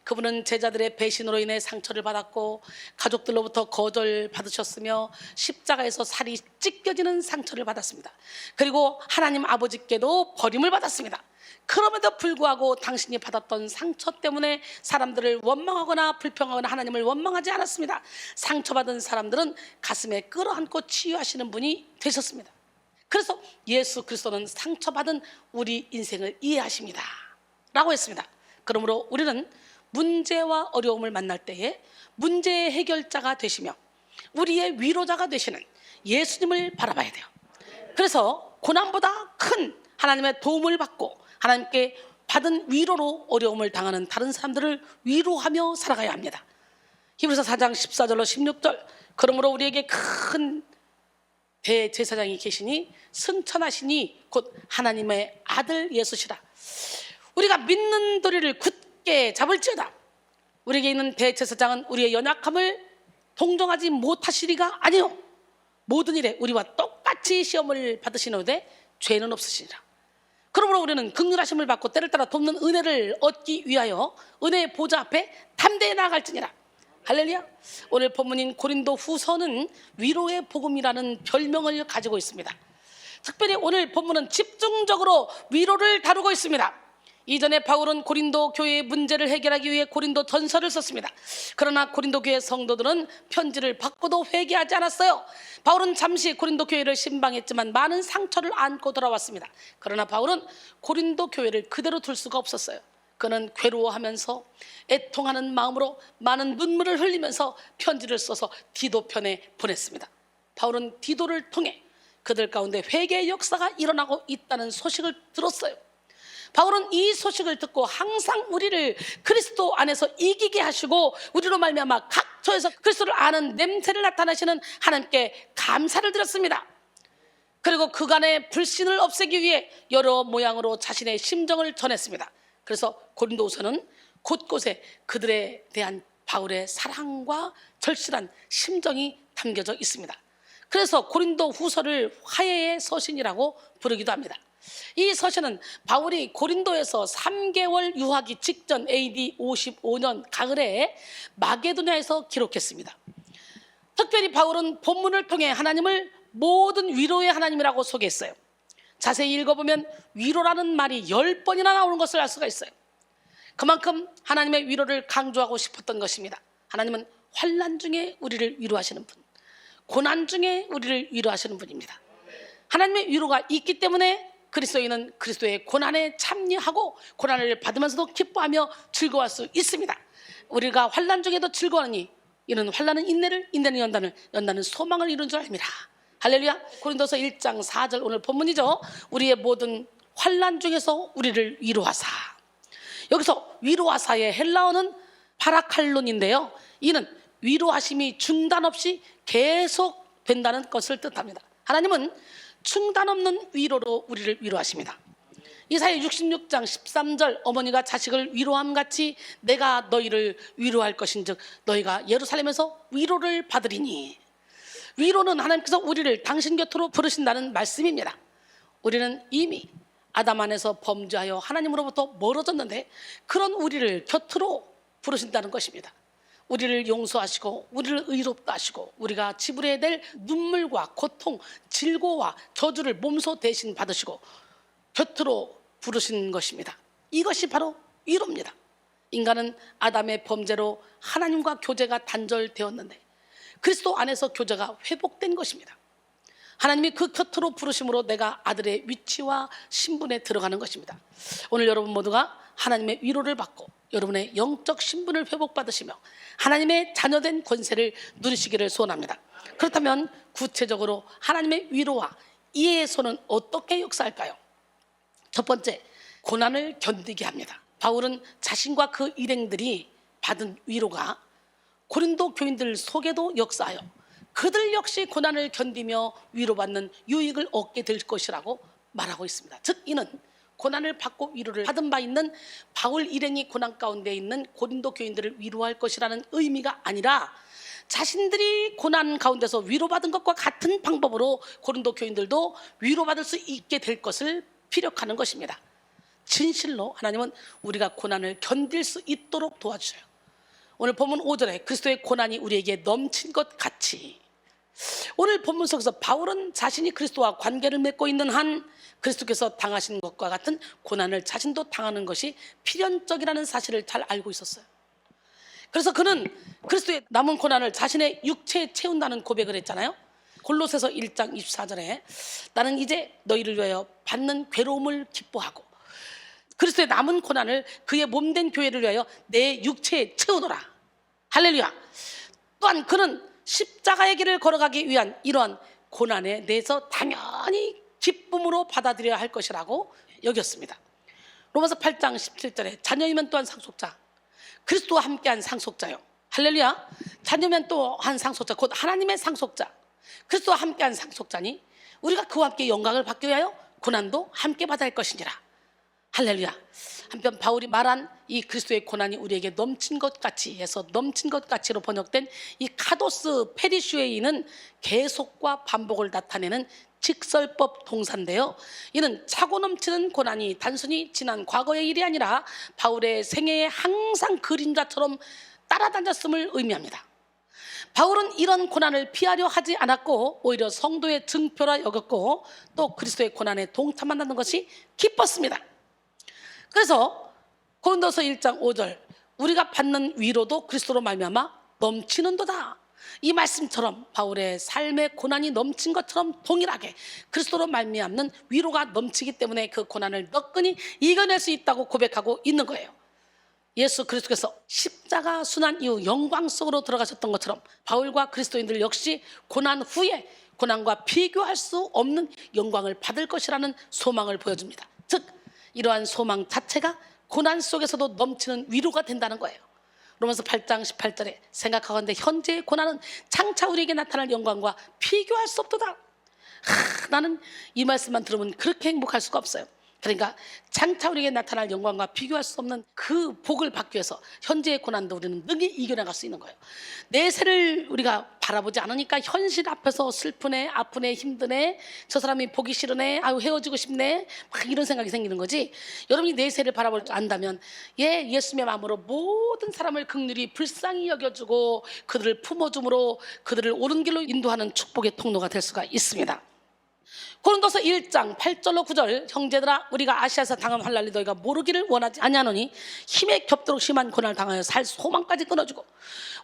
[SPEAKER 1] 그분은 제자들의 배신으로 인해 상처를 받았고 가족들로부터 거절받으셨으며 십자가에서 살이 찢겨지는 상처를 받았습니다. 그리고 하나님 아버지께도 버림을 받았습니다. 그럼에도 불구하고 당신이 받았던 상처 때문에 사람들을 원망하거나 불평하거나 하나님을 원망하지 않았습니다. 상처받은 사람들은 가슴에 끌어안고 치유하시는 분이 되셨습니다. 그래서 예수 그리스도는 상처받은 우리 인생을 이해하십니다 라고 했습니다. 그러므로 우리는 문제와 어려움을 만날 때에 문제의 해결자가 되시며 우리의 위로자가 되시는 예수님을 바라봐야 돼요. 그래서 고난보다 큰 하나님의 도움을 받고 하나님께 받은 위로로 어려움을 당하는 다른 사람들을 위로하며 살아가야 합니다. 히브리서 4장 14절로 16절 그러므로 우리에게 큰 대제사장이 계시니 승천하시니 곧 하나님의 아들 예수시라. 우리가 믿는 도리를 굳게 잡을지어다. 우리에게 있는 대제사장은 우리의 연약함을 동정하지 못하시리가 아니요 모든 일에 우리와 똑같이 시험을 받으시는데 죄는 없으시니라. 그러므로 우리는 긍휼하심을 받고 때를 따라 돕는 은혜를 얻기 위하여 은혜의 보좌 앞에 담대히 나아갈지니라. 할렐루야. 오늘 본문인 고린도 후서는 위로의 복음이라는 별명을 가지고 있습니다. 특별히 오늘 본문은 집중적으로 위로를 다루고 있습니다. 이전에 바울은 고린도 교회의 문제를 해결하기 위해 고린도 전서를 썼습니다. 그러나 고린도 교회 성도들은 편지를 받고도 회개하지 않았어요. 바울은 잠시 고린도 교회를 신방했지만 많은 상처를 안고 돌아왔습니다. 그러나 바울은 고린도 교회를 그대로 둘 수가 없었어요. 그는 괴로워하면서 애통하는 마음으로 많은 눈물을 흘리면서 편지를 써서 디도 편에 보냈습니다. 바울은 디도를 통해 그들 가운데 회개의 역사가 일어나고 있다는 소식을 들었어요. 바울은 이 소식을 듣고 항상 우리를 그리스도 안에서 이기게 하시고 우리로 말미암아 각처에서 그리스도를 아는 냄새를 나타내시는 하나님께 감사를 드렸습니다. 그리고 그간의 불신을 없애기 위해 여러 모양으로 자신의 심정을 전했습니다. 그래서 고린도후서는 곳곳에 그들에 대한 바울의 사랑과 절실한 심정이 담겨져 있습니다. 그래서 고린도후서를 화해의 서신이라고 부르기도 합니다. 이 서신은 바울이 고린도에서 3개월 유하기 직전 AD 55년 가을에 마게도냐에서 기록했습니다. 특별히 바울은 본문을 통해 하나님을 모든 위로의 하나님이라고 소개했어요. 자세히 읽어보면 위로라는 말이 10번이나 나오는 것을 알 수가 있어요. 그만큼 하나님의 위로를 강조하고 싶었던 것입니다. 하나님은 환난 중에 우리를 위로하시는 분, 고난 중에 우리를 위로하시는 분입니다. 하나님의 위로가 있기 때문에 그리스도인은 그리스도의 고난에 참여하고 고난을 받으면서도 기뻐하며 즐거워할 수 있습니다. 우리가 환난 중에도 즐거워하니 이는 환난은 인내를, 인내는 연단을, 연단은 소망을 이룬 줄 압니다. 할렐루야. 고린도서 1장 4절 오늘 본문이죠. 우리의 모든 환난 중에서 우리를 위로하사. 여기서 위로하사의 헬라어는 파라칼론인데요, 이는 위로하심이 중단 없이 계속 된다는 것을 뜻합니다. 하나님은 중단 없는 위로로 우리를 위로하십니다. 이사야 66장 13절 어머니가 자식을 위로함같이 내가 너희를 위로할 것인즉 너희가 예루살렘에서 위로를 받으리니. 위로는 하나님께서 우리를 당신 곁으로 부르신다는 말씀입니다. 우리는 이미 아담 안에서 범죄하여 하나님으로부터 멀어졌는데 그런 우리를 곁으로 부르신다는 것입니다. 우리를 용서하시고 우리를 의롭다 하시고 우리가 지불해야 될 눈물과 고통, 질고와 저주를 몸소 대신 받으시고 곁으로 부르신 것입니다. 이것이 바로 위로입니다. 인간은 아담의 범죄로 하나님과 교제가 단절되었는데 그리스도 안에서 교제가 회복된 것입니다. 하나님이 그 곁으로 부르심으로 내가 아들의 위치와 신분에 들어가는 것입니다. 오늘 여러분 모두가 하나님의 위로를 받고 여러분의 영적 신분을 회복받으시며 하나님의 자녀된 권세를 누리시기를 소원합니다. 그렇다면 구체적으로 하나님의 위로와 이해의 손은 어떻게 역사할까요? 첫 번째, 고난을 견디게 합니다. 바울은 자신과 그 일행들이 받은 위로가 고린도 교인들 속에도 역사하여 그들 역시 고난을 견디며 위로받는 유익을 얻게 될 것이라고 말하고 있습니다. 즉 이는 고난을 받고 위로를 받은 바 있는 바울 일행이 고난 가운데 있는 고린도 교인들을 위로할 것이라는 의미가 아니라 자신들이 고난 가운데서 위로받은 것과 같은 방법으로 고린도 교인들도 위로받을 수 있게 될 것을 피력하는 것입니다. 진실로 하나님은 우리가 고난을 견딜 수 있도록 도와주셔요. 오늘 본문 5절에 그리스도의 고난이 우리에게 넘친 것 같이, 오늘 본문 속에서 바울은 자신이 그리스도와 관계를 맺고 있는 한 그리스도께서 당하신 것과 같은 고난을 자신도 당하는 것이 필연적이라는 사실을 잘 알고 있었어요. 그래서 그는 그리스도의 남은 고난을 자신의 육체에 채운다는 고백을 했잖아요. 골로새서 1장 24절에 나는 이제 너희를 위하여 받는 괴로움을 기뻐하고 그리스도의 남은 고난을 그의 몸된 교회를 위하여 내 육체에 채우노라. 할렐루야. 또한 그는 십자가의 길을 걸어가기 위한 이러한 고난에 대해서 당연히 기쁨으로 받아들여야 할 것이라고 여겼습니다. 로마서 8장 17절에 자녀이면 또한 상속자, 그리스도와 함께한 상속자요. 할렐루야. 자녀면 또한 상속자, 곧 하나님의 상속자, 그리스도와 함께한 상속자니 우리가 그와 함께 영광을 받기 위하여 고난도 함께 받아야 할 것이니라. 할렐루야. 한편 바울이 말한 이 그리스도의 고난이 우리에게 넘친 것 같이 해서 넘친 것 같이로 번역된 이 카도스 페리슈에이는 계속과 반복을 나타내는 직설법 동사인데요, 이는 차고 넘치는 고난이 단순히 지난 과거의 일이 아니라 바울의 생애에 항상 그림자처럼 따라다녔음을 의미합니다. 바울은 이런 고난을 피하려 하지 않았고 오히려 성도의 증표라 여겼고 또 그리스도의 고난에 동참한다는 것이 기뻤습니다. 그래서 고린도서 1장 5절 우리가 받는 위로도 그리스도로 말미암아 넘치는도다, 이 말씀처럼 바울의 삶의 고난이 넘친 것처럼 동일하게 그리스도로 말미암는 위로가 넘치기 때문에 그 고난을 너끈히 이겨낼 수 있다고 고백하고 있는 거예요. 예수 그리스도께서 십자가 순환 이후 영광 속으로 들어가셨던 것처럼 바울과 그리스도인들 역시 고난 후에 고난과 비교할 수 없는 영광을 받을 것이라는 소망을 보여줍니다. 즉 이러한 소망 자체가 고난 속에서도 넘치는 위로가 된다는 거예요. 로마서 8장 18절에 생각하건대 현재의 고난은 장차 우리에게 나타날 영광과 비교할 수 없도다. 나는 이 말씀만 들으면 그렇게 행복할 수가 없어요. 그러니까 장차 우리에게 나타날 영광과 비교할 수 없는 그 복을 받기 위해서 현재의 고난도 우리는 능히 이겨나갈 수 있는 거예요. 내세를 우리가 바라보지 않으니까 현실 앞에서 슬프네, 아프네, 힘드네, 저 사람이 보기 싫으네, 아유 헤어지고 싶네, 막 이런 생각이 생기는 거지. 여러분이 내세를 바라볼 줄 안다면 예수님의 마음으로 모든 사람을 긍휼히 불쌍히 여겨주고 그들을 품어줌으로 그들을 옳은 길로 인도하는 축복의 통로가 될 수가 있습니다. 고린도서 1장 8절로 9절 형제들아 우리가 아시아에서 당한 환난을 너희가 모르기를 원하지 아니하노니 힘에 겹도록 심한 고난을 당하여 살 소망까지 끊어주고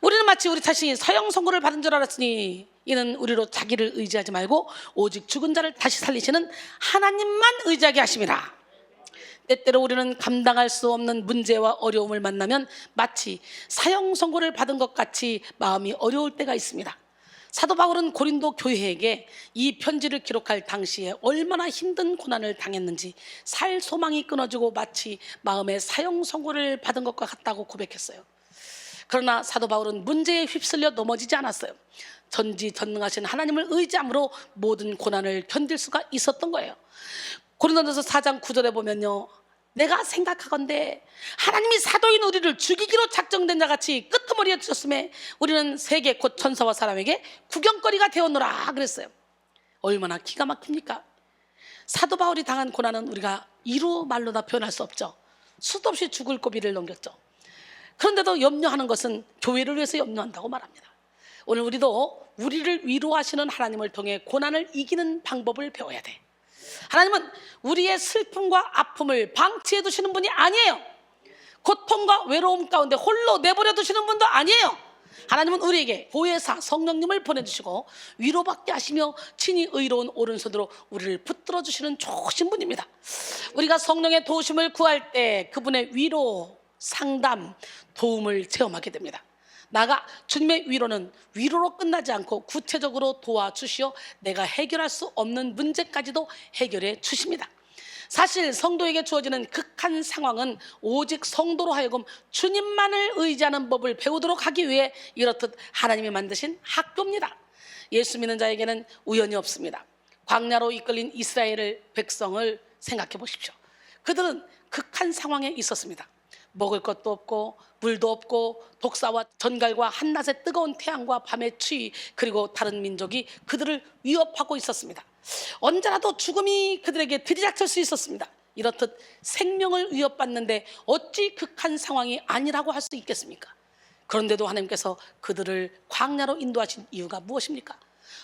[SPEAKER 1] 우리는 마치 우리 자신이 사형 선고를 받은 줄 알았으니 이는 우리로 자기를 의지하지 말고 오직 죽은 자를 다시 살리시는 하나님만 의지하게 하심이라. 때때로 우리는 감당할 수 없는 문제와 어려움을 만나면 마치 사형 선고를 받은 것 같이 마음이 어려울 때가 있습니다. 사도 바울은 고린도 교회에게 이 편지를 기록할 당시에 얼마나 힘든 고난을 당했는지 살 소망이 끊어지고 마치 마음에 사형 선고를 받은 것과 같다고 고백했어요. 그러나 사도 바울은 문제에 휩쓸려 넘어지지 않았어요. 전지전능하신 하나님을 의지함으로 모든 고난을 견딜 수가 있었던 거예요. 고린도전서 4장 9절에 보면요, 내가 생각하건대 하나님이 사도인 우리를 죽이기로 작정된 자같이 끄트머리에 두셨음에 우리는 세계 곧 천사와 사람에게 구경거리가 되었노라 그랬어요. 얼마나 기가 막힙니까? 사도 바울이 당한 고난은 우리가 이루 말로 다 표현할 수 없죠. 수도 없이 죽을 고비를 넘겼죠. 그런데도 염려하는 것은 교회를 위해서 염려한다고 말합니다. 오늘 우리도 우리를 위로하시는 하나님을 통해 고난을 이기는 방법을 배워야 돼. 하나님은 우리의 슬픔과 아픔을 방치해 두시는 분이 아니에요. 고통과 외로움 가운데 홀로 내버려 두시는 분도 아니에요. 하나님은 우리에게 보혜사 성령님을 보내주시고 위로받게 하시며 친히 의로운 오른손으로 우리를 붙들어 주시는 좋으신 분입니다. 우리가 성령의 도우심을 구할 때 그분의 위로, 상담, 도움을 체험하게 됩니다. 나가 주님의 위로는 위로로 끝나지 않고 구체적으로 도와주시어 내가 해결할 수 없는 문제까지도 해결해 주십니다. 사실 성도에게 주어지는 극한 상황은 오직 성도로 하여금 주님만을 의지하는 법을 배우도록 하기 위해 이렇듯 하나님이 만드신 학교입니다. 예수 믿는 자에게는 우연이 없습니다. 광야로 이끌린 이스라엘 백성을 생각해 보십시오. 그들은 극한 상황에 있었습니다. 먹을 것도 없고 물도 없고 독사와 전갈과 한낮의 뜨거운 태양과 밤의 추위 그리고 다른 민족이 그들을 위협하고 있었습니다. 언제라도 죽음이 그들에게 들이닥칠 수 있었습니다. 이렇듯 생명을 위협받는데 어찌 극한 상황이 아니라고 할 수 있겠습니까? 그런데도 하나님께서 그들을 광야로 인도하신 이유가 무엇입니까?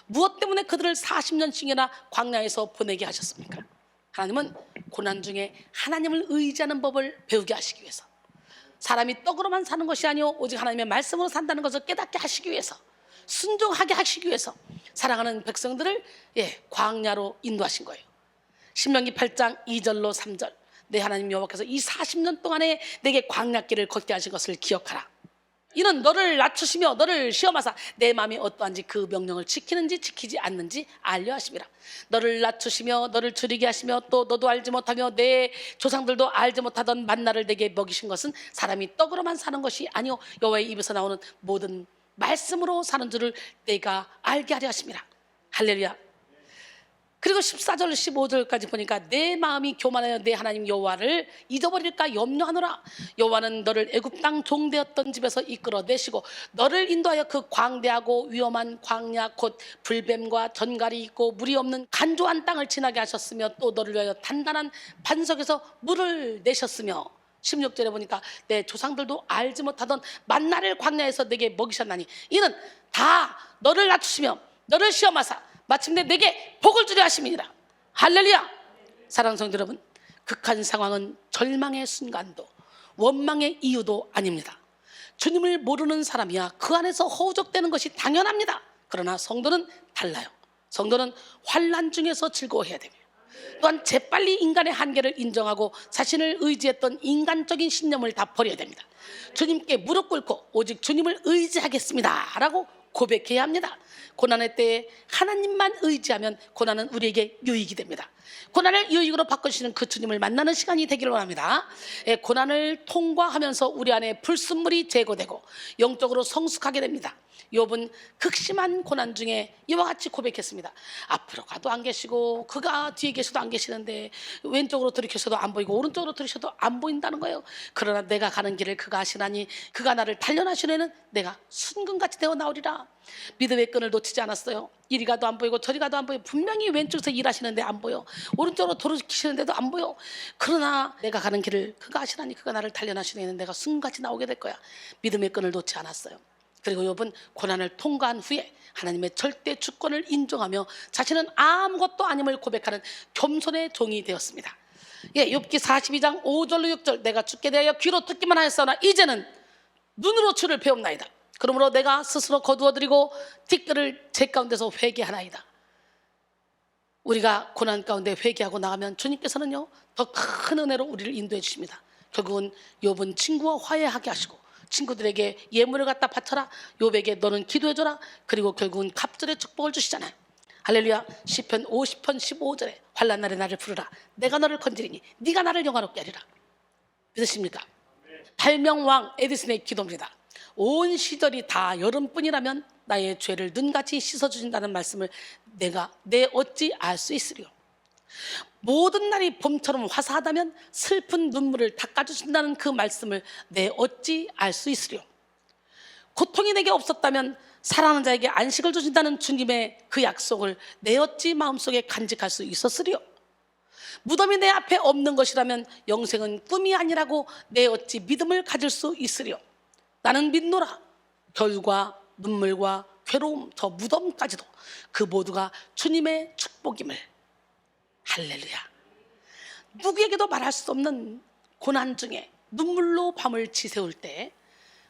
[SPEAKER 1] 무엇 때문에 그들을 40년씩이나 광야에서 보내게 하셨습니까? 하나님은 고난 중에 하나님을 의지하는 법을 배우게 하시기 위해서, 사람이 떡으로만 사는 것이 아니오 오직 하나님의 말씀으로 산다는 것을 깨닫게 하시기 위해서, 순종하게 하시기 위해서 사랑하는 백성들을 광야로 인도하신 거예요. 신명기 8장 2절로 3절 내 하나님 여호와께서 이 40년 동안에 내게 광야길을 걷게 하신 것을 기억하라. 이는 너를 낮추시며 너를 시험하사 내 마음이 어떠한지 그 명령을 지키는지 지키지 않는지 알려 하심이라. 너를 낮추시며 너를 줄이게 하시며 또 너도 알지 못하며 내 조상들도 알지 못하던 만나를 내게 먹이신 것은 사람이 떡으로만 사는 것이 아니요 여호와의 입에서 나오는 모든 말씀으로 사는 줄을 내가 알게 하려 하심이라. 할렐루야. 그리고 14절 15절까지 보니까 내 마음이 교만하여 내 하나님 여호와를 잊어버릴까 염려하노라. 여호와는 너를 애굽 땅 종되었던 집에서 이끌어내시고 너를 인도하여 그 광대하고 위험한 광야 곧 불뱀과 전갈이 있고 물이 없는 간조한 땅을 지나게 하셨으며 또 너를 위하여 단단한 반석에서 물을 내셨으며 16절에 보니까 내 조상들도 알지 못하던 만나를 광야에서 내게 먹이셨나니 이는 다 너를 낮추시며 너를 시험하사 마침내 내게 복을 주려 하심이니라. 할렐루야. 사랑하는 성도 여러분, 극한 상황은 절망의 순간도 원망의 이유도 아닙니다. 주님을 모르는 사람이야 그 안에서 허우적대는 것이 당연합니다. 그러나 성도는 달라요. 성도는 환난 중에서 즐거워해야 됩니다. 또한 재빨리 인간의 한계를 인정하고 자신을 의지했던 인간적인 신념을 다 버려야 됩니다. 주님께 무릎 꿇고 오직 주님을 의지하겠습니다 라고 고백해야 합니다. 고난의 때에 하나님만 의지하면 고난은 우리에게 유익이 됩니다. 고난을 유익으로 바꾸시는 그 주님을 만나는 시간이 되기를 원합니다. 고난을 통과하면서 우리 안에 불순물이 제거되고 영적으로 성숙하게 됩니다. 욥은 극심한 고난 중에 이와 같이 고백했습니다. 앞으로 가도 안 계시고 그가 뒤에 계셔도 안 계시는데 왼쪽으로 들이켜서도 안 보이고 오른쪽으로 들이켜서도 안 보인다는 거예요. 그러나 내가 가는 길을 그가 아시나니 그가 나를 단련하시려는 내가 순금같이 되어 나오리라. 믿음의 끈을 놓치지 않았어요. 이리 가도 안 보이고 저리 가도 안 보여. 분명히 왼쪽에서 일하시는데 안 보여. 오른쪽으로 돌이키시는데도 안 보여. 그러나 내가 가는 길을 그가 아시나니 그가 나를 단련하시려는 내가 순금같이 나오게 될 거야. 믿음의 끈을 놓지 않았어요. 그리고 욥은 고난을 통과한 후에 하나님의 절대 주권을 인정하며 자신은 아무것도 아님을 고백하는 겸손의 종이 되었습니다. 욥기 42장 5절로 6절 내가 주께 대하여 귀로 듣기만 하였으나 이제는 눈으로 주를 배움나이다. 그러므로 내가 스스로 거두어드리고 티끌을 제 가운데서 회개하나이다. 우리가 고난 가운데 회개하고 나가면 주님께서는요 더 큰 은혜로 우리를 인도해 주십니다. 결국은 욥은 친구와 화해하게 하시고 친구들에게 예물을 갖다 바쳐라. 욥에게 너는 기도해줘라. 그리고 결국은 갑절의 축복을 주시잖아요. 할렐루야. 시편 50편 15절에 환난 날에 나를 부르라. 내가 너를 건지리니 네가 나를 영화롭게 하리라. 믿으십니까? 발명왕 에디슨의 기도입니다. 온 시절이 다 여름뿐이라면 나의 죄를 눈같이 씻어주신다는 말씀을 내 어찌 알 수 있으리요. 모든 날이 봄처럼 화사하다면 슬픈 눈물을 닦아주신다는 그 말씀을 내 어찌 알 수 있으리요. 고통이 내게 없었다면 사랑하는 자에게 안식을 주신다는 주님의 그 약속을 내 어찌 마음속에 간직할 수 있었으리요. 무덤이 내 앞에 없는 것이라면 영생은 꿈이 아니라고 내 어찌 믿음을 가질 수 있으리요. 나는 믿노라. 결과 눈물과 괴로움 저 무덤까지도 그 모두가 주님의 축복임을. 할렐루야. 누구에게도 말할 수 없는 고난 중에 눈물로 밤을 지새울 때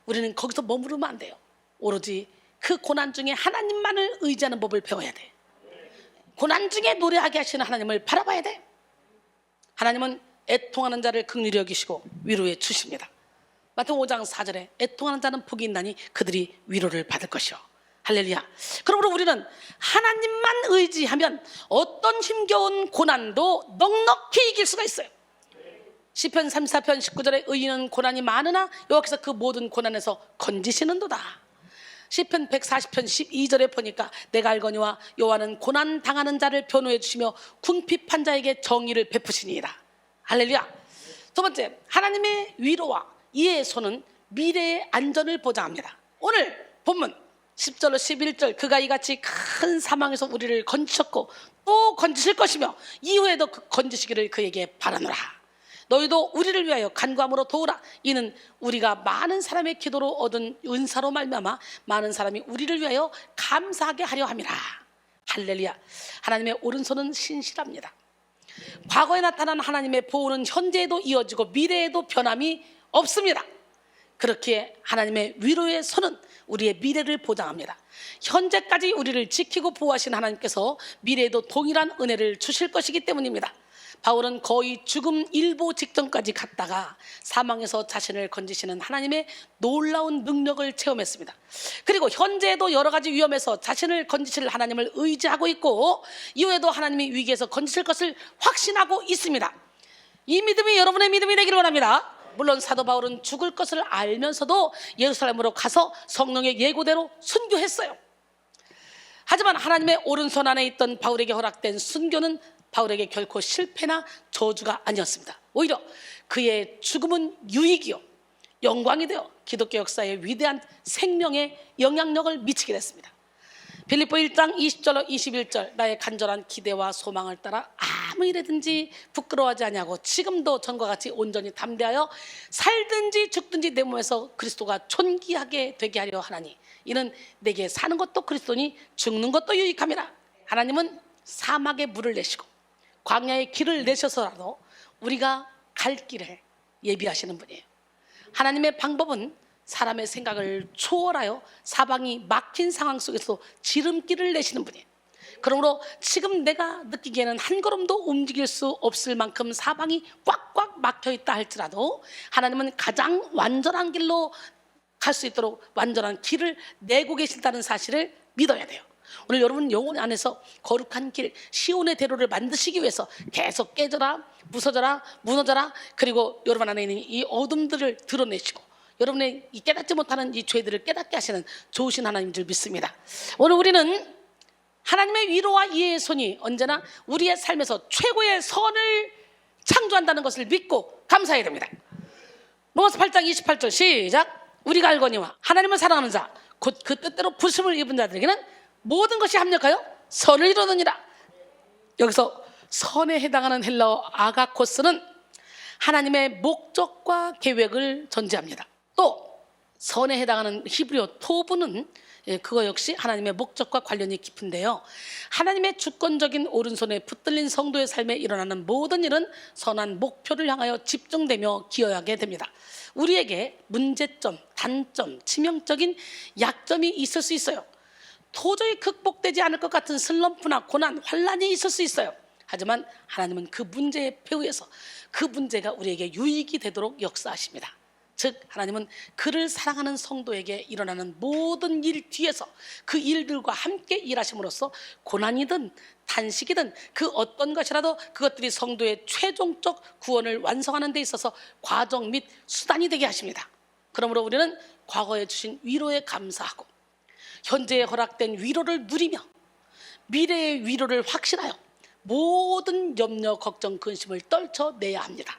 [SPEAKER 1] 우리는 거기서 머무르면 안 돼요. 오로지 그 고난 중에 하나님만을 의지하는 법을 배워야 돼. 고난 중에 노래하게 하시는 하나님을 바라봐야 돼. 하나님은 애통하는 자를 긍휼히 여기시고 위로해 주십니다. 마태복음 5장 4절에 애통하는 자는 복이 있나니 그들이 위로를 받을 것이요. 할렐루야. 그러므로 우리는 하나님만 의지하면 어떤 힘겨운 고난도 넉넉히 이길 수가 있어요. 시편 34편 19절에 의인은 고난이 많으나 여호와께서 그 모든 고난에서 건지시는도다. 시편 140편 12절에 보니까 내가 알거니와 여호와는 고난 당하는 자를 변호해 주시며 궁핍한 자에게 정의를 베푸시니이다. 할렐루야. 두 번째, 하나님의 위로와 이해의 손은 미래의 안전을 보장합니다. 오늘 본문 10절로 11절 그가 이같이 큰 사망에서 우리를 건지셨고 또 건지실 것이며 이후에도 건지시기를 그에게 바라노라. 너희도 우리를 위하여 간구함으로 도우라. 이는 우리가 많은 사람의 기도로 얻은 은사로 말미암아 많은 사람이 우리를 위하여 감사하게 하려 함이라. 할렐루야. 하나님의 오른손은 신실합니다. 과거에 나타난 하나님의 보호는 현재에도 이어지고 미래에도 변함이 없습니다. 그렇기에 하나님의 위로의 손은 우리의 미래를 보장합니다. 현재까지 우리를 지키고 보호하신 하나님께서 미래에도 동일한 은혜를 주실 것이기 때문입니다. 바울은 거의 죽음 일보 직전까지 갔다가 사망에서 자신을 건지시는 하나님의 놀라운 능력을 체험했습니다. 그리고 현재에도 여러 가지 위험에서 자신을 건지실 하나님을 의지하고 있고 이후에도 하나님이 위기에서 건지실 것을 확신하고 있습니다. 이 믿음이 여러분의 믿음이 되기를 원합니다. 물론 사도 바울은 죽을 것을 알면서도 예루살렘으로 가서 성령의 예고대로 순교했어요. 하지만 하나님의 오른손 안에 있던 바울에게 허락된 순교는 바울에게 결코 실패나 저주가 아니었습니다. 오히려 그의 죽음은 유익이요 영광이 되어 기독교 역사의 위대한 생명의 영향력을 미치게 됐습니다. 빌립보 1장 20절로 21절 나의 간절한 기대와 소망을 따라 아무 일에든지 부끄러워하지 아니하고 지금도 전과 같이 온전히 담대하여 살든지 죽든지 내 몸에서 그리스도가 존귀하게 되게 하려 하나니 이는 내게 사는 것도 그리스도니 죽는 것도 유익함이라. 하나님은 사막에 물을 내시고 광야의 길을 내셔서라도 우리가 갈 길을 예비하시는 분이에요. 하나님의 방법은 사람의 생각을 초월하여 사방이 막힌 상황 속에서 지름길을 내시는 분이에요. 그러므로 지금 내가 느끼기에는 한 걸음도 움직일 수 없을 만큼 사방이 꽉꽉 막혀있다 할지라도 하나님은 가장 완전한 길로 갈 수 있도록 완전한 길을 내고 계신다는 사실을 믿어야 돼요. 오늘 여러분 영혼 안에서 거룩한 길, 시온의 대로를 만드시기 위해서 계속 깨져라, 부서져라, 무너져라, 그리고 여러분 안에 있는 이 어둠들을 드러내시고 여러분의 이 깨닫지 못하는 이 죄들을 깨닫게 하시는 좋으신 하나님인 줄 믿습니다. 오늘 우리는 하나님의 위로와 이해의 손이 언제나 우리의 삶에서 최고의 선을 창조한다는 것을 믿고 감사해야 됩니다. 로마서 8장 28절 시작. 우리가 알거니와 하나님을 사랑하는 자 곧 그 뜻대로 부르심을 입은 자들에게는 모든 것이 합력하여 선을 이루느니라. 여기서 선에 해당하는 헬라어 아가코스는 하나님의 목적과 계획을 전제합니다. 또 선에 해당하는 히브리어 토브는 그거 역시 하나님의 목적과 관련이 깊은데요. 하나님의 주권적인 오른손에 붙들린 성도의 삶에 일어나는 모든 일은 선한 목표를 향하여 집중되며 기여하게 됩니다. 우리에게 문제점, 단점, 치명적인 약점이 있을 수 있어요. 도저히 극복되지 않을 것 같은 슬럼프나 고난, 환난이 있을 수 있어요. 하지만 하나님은 그 문제에 배후에서 그 문제가 우리에게 유익이 되도록 역사하십니다. 즉 하나님은 그를 사랑하는 성도에게 일어나는 모든 일 뒤에서 그 일들과 함께 일하심으로써 고난이든 단식이든 그 어떤 것이라도 그것들이 성도의 최종적 구원을 완성하는 데 있어서 과정 및 수단이 되게 하십니다. 그러므로 우리는 과거에 주신 위로에 감사하고 현재에 허락된 위로를 누리며 미래의 위로를 확신하여 모든 염려, 걱정, 근심을 떨쳐내야 합니다.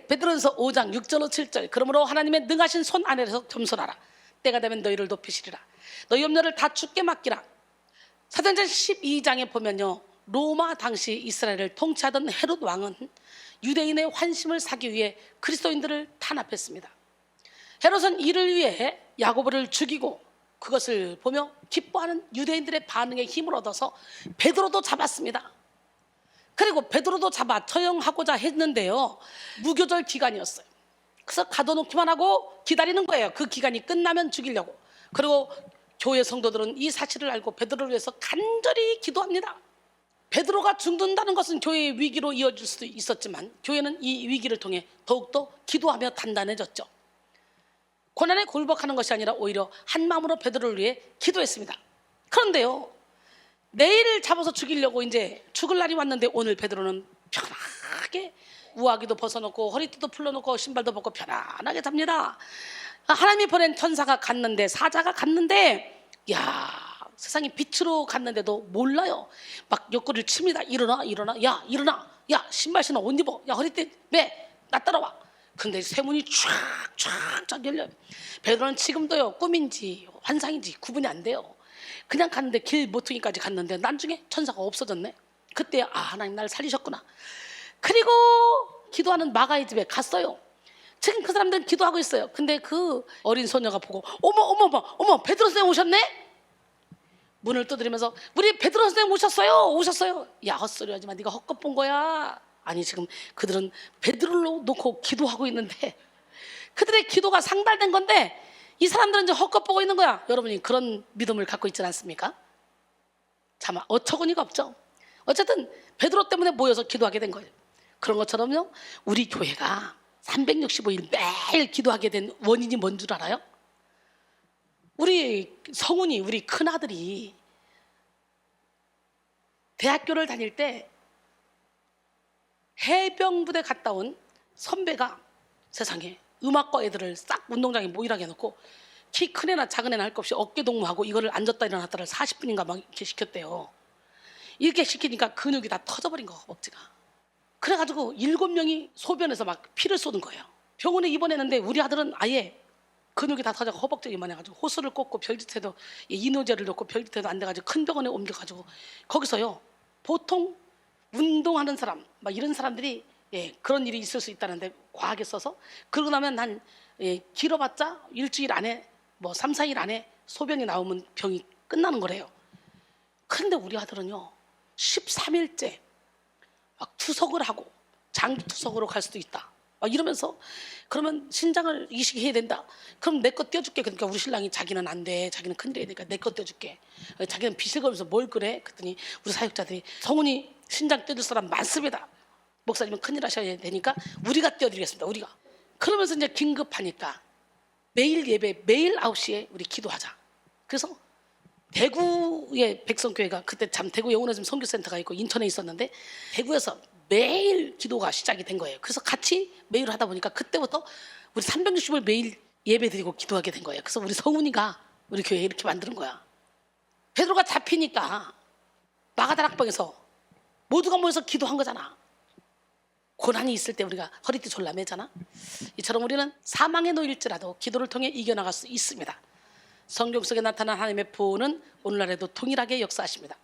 [SPEAKER 1] 베드로전서 5장 6절로 7절. 그러므로 하나님의 능하신 손 아래에서 겸손하라. 때가 되면 너희를 높이시리라. 너희 염려를 다 주께 맡기라. 사도행전 12장에 보면요, 로마 당시 이스라엘을 통치하던 헤롯 왕은 유대인의 환심을 사기 위해 그리스도인들을 탄압했습니다. 헤롯은 이를 위해 야고보를 죽이고 그것을 보며 기뻐하는 유대인들의 반응에 힘을 얻어서 베드로도 잡았습니다. 그리고 베드로도 잡아 처형하고자 했는데요, 무교절 기간이었어요. 그래서 가둬놓기만 하고 기다리는 거예요. 그 기간이 끝나면 죽이려고. 그리고 교회 성도들은 이 사실을 알고 베드로를 위해서 간절히 기도합니다. 베드로가 죽는다는 것은 교회의 위기로 이어질 수도 있었지만 교회는 이 위기를 통해 더욱더 기도하며 단단해졌죠. 고난에 굴복하는 것이 아니라 오히려 한 마음으로 베드로를 위해 기도했습니다. 그런데요, 내일 잡아서 죽이려고 이제 죽을 날이 왔는데 오늘 베드로는 편하게 우아기도 벗어놓고 허리띠도 풀러놓고 신발도 벗고 편안하게 잡니다. 하나님이 보낸 천사가 갔는데, 사자가 갔는데, 야, 세상이 빛으로 갔는데도 몰라요. 막 옆구리를 칩니다. 일어나, 일어나, 야, 일어나, 야, 신발 신어, 옷 입어, 야, 허리띠 매, 나 따라와. 근데 세 문이 쫙쫙쫙 열려요. 베드로는 지금도요, 꿈인지 환상인지 구분이 안 돼요. 그냥 갔는데 길 모퉁이까지 갔는데 나중에 천사가 없어졌네. 그때 하나님 나를 살리셨구나. 그리고 기도하는 마가의 집에 갔어요. 지금 그 사람들은 기도하고 있어요. 근데 그 어린 소녀가 보고 어머 베드로 선생님 오셨네? 문을 두드리면서 우리 베드로 선생님 오셨어요. 야, 헛소리 하지 마. 네가 헛것 본 거야. 아니, 지금 그들은 베드로를 놓고 기도하고 있는데 그들의 기도가 상달된 건데 이 사람들은 이제 헛것 보고 있는 거야. 여러분이 그런 믿음을 갖고 있지 않습니까? 참 어처구니가 없죠. 어쨌든 베드로 때문에 모여서 기도하게 된 거예요. 그런 것처럼요, 우리 교회가 365일 매일 기도하게 된 원인이 뭔 줄 알아요? 우리 성훈이, 우리 큰아들이 대학교를 다닐 때 해병부대 갔다 온 선배가 세상에 음악과 애들을 싹 운동장에 모이라게 해놓고 키 큰 애나 작은 애나 할 것 없이 어깨 동무하고 이거를 앉았다 일어났다를 40분인가 막 이렇게 시켰대요. 이렇게 시키니까 근육이 다 터져버린 거, 억지가. 그래가지고 7명이 소변에서 막 피를 쏟은 거예요. 병원에 입원했는데 우리 아들은 아예 근육이 다 터져서 허벅지기만 해가지고 호수를 꽂고 별짓해도 이노제를 넣고 별짓해도 안 돼가지고 큰 병원에 옮겨가지고 거기서요, 보통 운동하는 사람 막 이런 사람들이 그런 일이 있을 수 있다는데 과하게 써서 그러고 나면 한 길어봤자 일주일 안에 뭐 3, 4일 안에 소변이 나오면 병이 끝나는 거래요. 근데 우리 아들은요 13일째 막 투석을 하고 장기 투석으로 갈 수도 있다 막 이러면서, 그러면 신장을 이식해야 된다. 그럼 내 거 떼어줄게. 그러니까 우리 신랑이 자기는 안 돼, 자기는 큰일이야 되니까 내 거 떼어줄게. 자기는 비실거리면서 뭘 그래? 그랬더니 우리 사역자들이 성훈이 신장 떼줄 사람 많습니다. 목사님은 큰일 하셔야 되니까 우리가 떼어드리겠습니다. 우리가. 그러면서 이제 긴급하니까 매일 예배, 매일 9시에 우리 기도하자. 그래서 대구의 백성교회가, 그때 참 대구 영혼의 선교센터가 있고 인천에 있었는데, 대구에서 매일 기도가 시작이 된 거예요. 그래서 같이 매일 하다 보니까 그때부터 우리 360을 매일 예배 드리고 기도하게 된 거예요. 그래서 우리 성훈이가 우리 교회에 이렇게 만드는 거야. 베드로가 잡히니까 마가다락방에서 모두가 모여서 기도한 거잖아. 고난이 있을 때 우리가 허리띠 졸라매잖아. 이처럼 우리는 사망에 놓일지라도 기도를 통해 이겨나갈 수 있습니다. 성경 속에 나타난 하나님의 보호는 오늘날에도 동일하게 역사하십니다.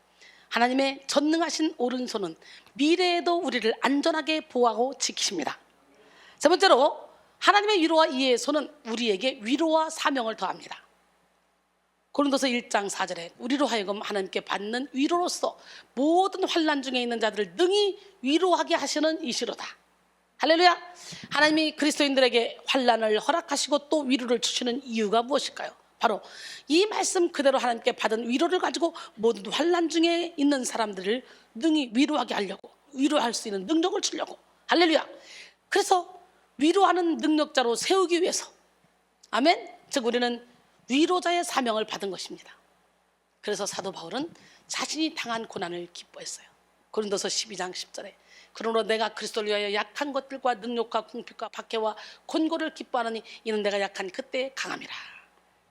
[SPEAKER 1] 하나님의 전능하신 오른손은 미래에도 우리를 안전하게 보호하고 지키십니다. 세 번째로, 하나님의 위로와 이해의 손은 우리에게 위로와 사명을 더합니다. 고린도서 1장 4절에 우리로 하여금 하나님께 받는 위로로서 모든 환난 중에 있는 자들을 능히 위로하게 하시는 이시로다. 할렐루야. 하나님이 그리스도인들에게 환난을 허락하시고 또 위로를 주시는 이유가 무엇일까요? 바로 이 말씀 그대로 하나님께 받은 위로를 가지고 모든 환난 중에 있는 사람들을 능히 위로하게 하려고, 위로할 수 있는 능력을 주려고. 할렐루야. 그래서 위로하는 능력자로 세우기 위해서, 아멘, 즉 우리는 위로자의 사명을 받은 것입니다. 그래서 사도 바울은 자신이 당한 고난을 기뻐했어요. 고린도서 12장 10절에 그러므로 내가 그리스도를 위하여 약한 것들과 능력과 궁핍과 박해와 곤고를 기뻐하느니 이는 내가 약한 그때에 강함이라.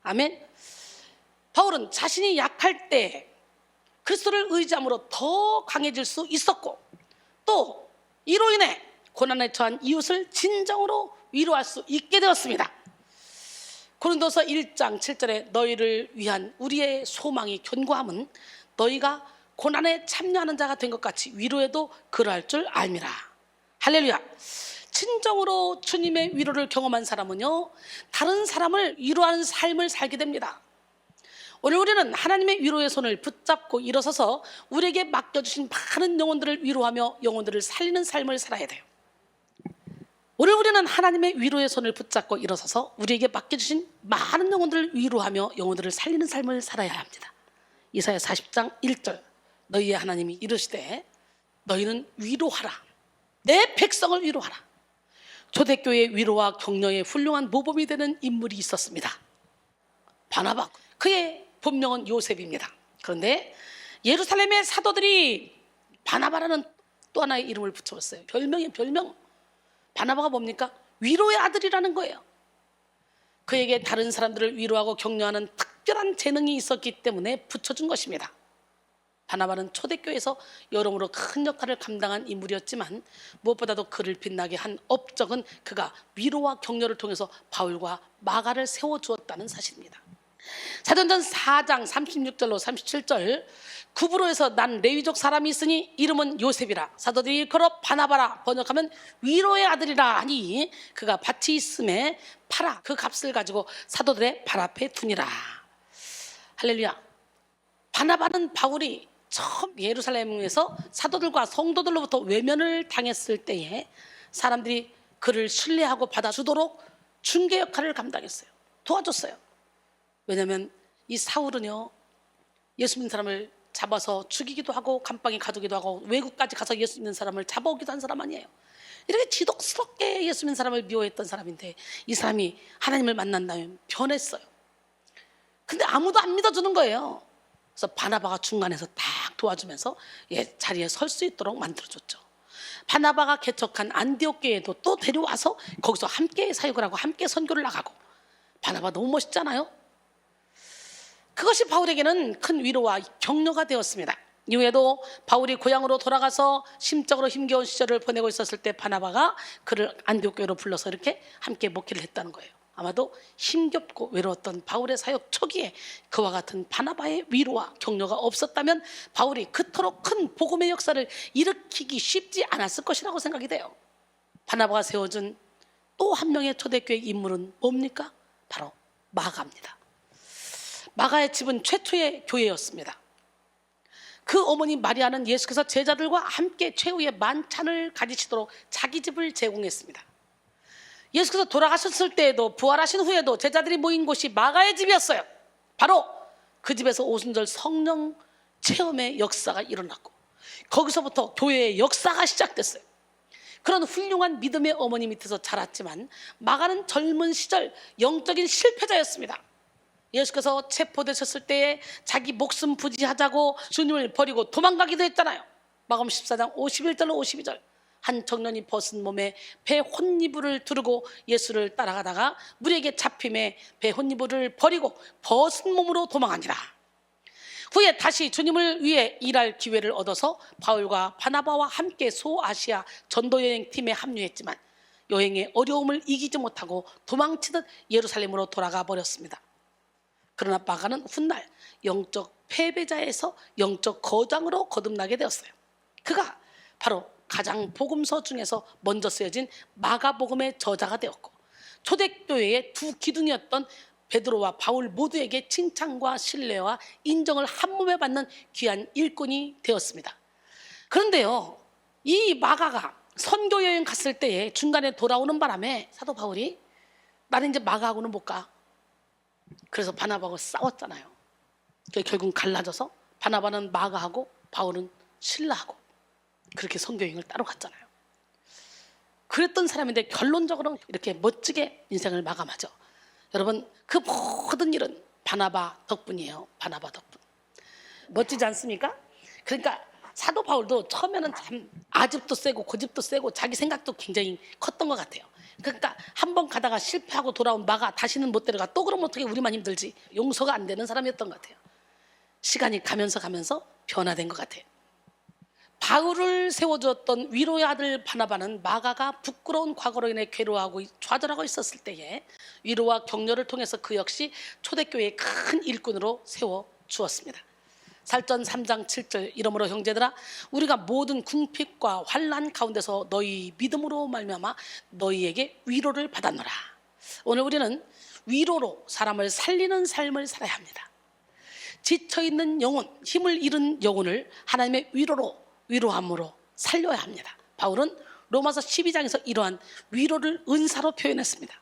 [SPEAKER 1] 아멘. 바울은 자신이 약할 때 그리스도를 의지함으로 더 강해질 수 있었고, 또 이로 인해 고난에 처한 이웃을 진정으로 위로할 수 있게 되었습니다. 고린도서 1장 7절에 너희를 위한 우리의 소망이 견고함은 너희가 고난에 참여하는 자가 된 것 같이 위로에도 그러할 줄 알미라. 할렐루야. 진정으로 주님의 위로를 경험한 사람은요, 다른 사람을 위로하는 삶을 살게 됩니다. 오늘 우리는 하나님의 위로의 손을 붙잡고 일어서서 우리에게 맡겨주신 많은 영혼들을 위로하며 영혼들을 살리는 삶을 살아야 돼요. 오늘 우리는 하나님의 위로의 손을 붙잡고 일어서서 우리에게 맡겨주신 많은 영혼들을 위로하며 영혼들을 살리는 삶을 살아야 합니다. 이사야 40장 1절 너희의 하나님이 이르시되 너희는 위로하라. 내 백성을 위로하라. 초대교회의 위로와 격려의 훌륭한 모범이 되는 인물이 있었습니다. 바나바, 그의 본명은 요셉입니다. 그런데 예루살렘의 사도들이 바나바라는 또 하나의 이름을 붙여봤어요. 별명. 바나바가 뭡니까? 위로의 아들이라는 거예요. 그에게 다른 사람들을 위로하고 격려하는 특별한 재능이 있었기 때문에 붙여준 것입니다. 바나바는 초대교회에서 여러모로 큰 역할을 감당한 인물이었지만 무엇보다도 그를 빛나게 한 업적은 그가 위로와 격려를 통해서 바울과 마가를 세워주었다는 사실입니다. 사도행전 4장 36절로 37절 구브로에서 난 레위족 사람이 있으니 이름은 요셉이라 사도들이 일컬어 바나바라 번역하면 위로의 아들이라 하니 그가 밭이 있음에 팔아 그 값을 가지고 사도들의 발 앞에 두니라. 할렐루야. 바나바는 바울이 처음 예루살렘에서 사도들과 성도들로부터 외면을 당했을 때에 사람들이 그를 신뢰하고 받아주도록 중개 역할을 감당했어요. 도와줬어요. 왜냐하면 이 사울은요, 예수 믿는 사람을 잡아서 죽이기도 하고 감방에 가두기도 하고 외국까지 가서 예수 믿는 사람을 잡아오기도 한 사람 아니에요. 이렇게 지독스럽게 예수 믿는 사람을 미워했던 사람인데 이 사람이 하나님을 만난 다음에 변했어요. 근데 아무도 안 믿어주는 거예요. 그래서 바나바가 중간에서 딱 도와주면서 자리에 설 수 있도록 만들어줬죠. 바나바가 개척한 안디옥 교회도 또 데려와서 거기서 함께 사역을 하고 함께 선교를 나가고. 바나바 너무 멋있잖아요. 그것이 바울에게는 큰 위로와 격려가 되었습니다. 이후에도 바울이 고향으로 돌아가서 심적으로 힘겨운 시절을 보내고 있었을 때 바나바가 그를 안디옥 교회로 불러서 이렇게 함께 목회를 했다는 거예요. 아마도 힘겹고 외로웠던 바울의 사역 초기에 그와 같은 바나바의 위로와 격려가 없었다면 바울이 그토록 큰 복음의 역사를 일으키기 쉽지 않았을 것이라고 생각이 돼요. 바나바가 세워준 또 한 명의 초대교회 인물은 뭡니까? 바로 마가입니다. 마가의 집은 최초의 교회였습니다. 그 어머니 마리아는 예수께서 제자들과 함께 최후의 만찬을 가지시도록 자기 집을 제공했습니다. 예수께서 돌아가셨을 때에도 부활하신 후에도 제자들이 모인 곳이 마가의 집이었어요. 바로 그 집에서 오순절 성령 체험의 역사가 일어났고 거기서부터 교회의 역사가 시작됐어요. 그런 훌륭한 믿음의 어머니 밑에서 자랐지만 마가는 젊은 시절 영적인 실패자였습니다. 예수께서 체포되셨을 때에 자기 목숨 부지하자고 주님을 버리고 도망가기도 했잖아요. 마가복음 14장 51절로 52절. 한 청년이 벗은 몸에 배 혼이불을 두르고 예수를 따라가다가 무리에게 잡힘에 배 혼이불을 버리고 벗은 몸으로 도망하니라. 후에 다시 주님을 위해 일할 기회를 얻어서 바울과 바나바와 함께 소아시아 전도여행 팀에 합류했지만 여행의 어려움을 이기지 못하고 도망치듯 예루살렘으로 돌아가 버렸습니다. 그러나 마가는 훗날 영적 패배자에서 영적 거장으로 거듭나게 되었어요. 그가 바로 가장 복음서 중에서 먼저 쓰여진 마가복음의 저자가 되었고 초대교회의 두 기둥이었던 베드로와 바울 모두에게 칭찬과 신뢰와 인정을 한몸에 받는 귀한 일꾼이 되었습니다. 그런데요, 이 마가가 선교여행 갔을 때에 중간에 돌아오는 바람에 사도 바울이 나는 이제 마가하고는 못 가. 그래서 바나바하고 싸웠잖아요. 결국 갈라져서 바나바는 마가하고 바울은 실라하고 그렇게 선교여행을 따로 갔잖아요. 그랬던 사람인데 결론적으로 이렇게 멋지게 인생을 마감하죠. 여러분, 그 모든 일은 바나바 덕분이에요. 바나바 덕분. 멋지지 않습니까? 그러니까 사도 바울도 처음에는 참 아집도 세고 고집도 세고 자기 생각도 굉장히 컸던 것 같아요. 그러니까 한번 가다가 실패하고 돌아온 마가 다시는 못 데려가. 또 그러면 어떻게 우리만 힘들지? 용서가 안 되는 사람이었던 것 같아요. 시간이 가면서 변화된 것 같아요. 바울을 세워주었던 위로의 아들 바나바는 마가가 부끄러운 과거로 인해 괴로워하고 좌절하고 있었을 때에 위로와 격려를 통해서 그 역시 초대교회의 큰 일꾼으로 세워주었습니다. 살전 3장 7절 이러므로 형제들아 우리가 모든 궁핍과 환난 가운데서 너희 믿음으로 말미암아 너희에게 위로를 받았노라. 오늘 우리는 위로로 사람을 살리는 삶을 살아야 합니다. 지쳐있는 영혼, 힘을 잃은 영혼을 하나님의 위로로 위로함으로 살려야 합니다. 바울은 로마서 12장에서 이러한 위로를 은사로 표현했습니다.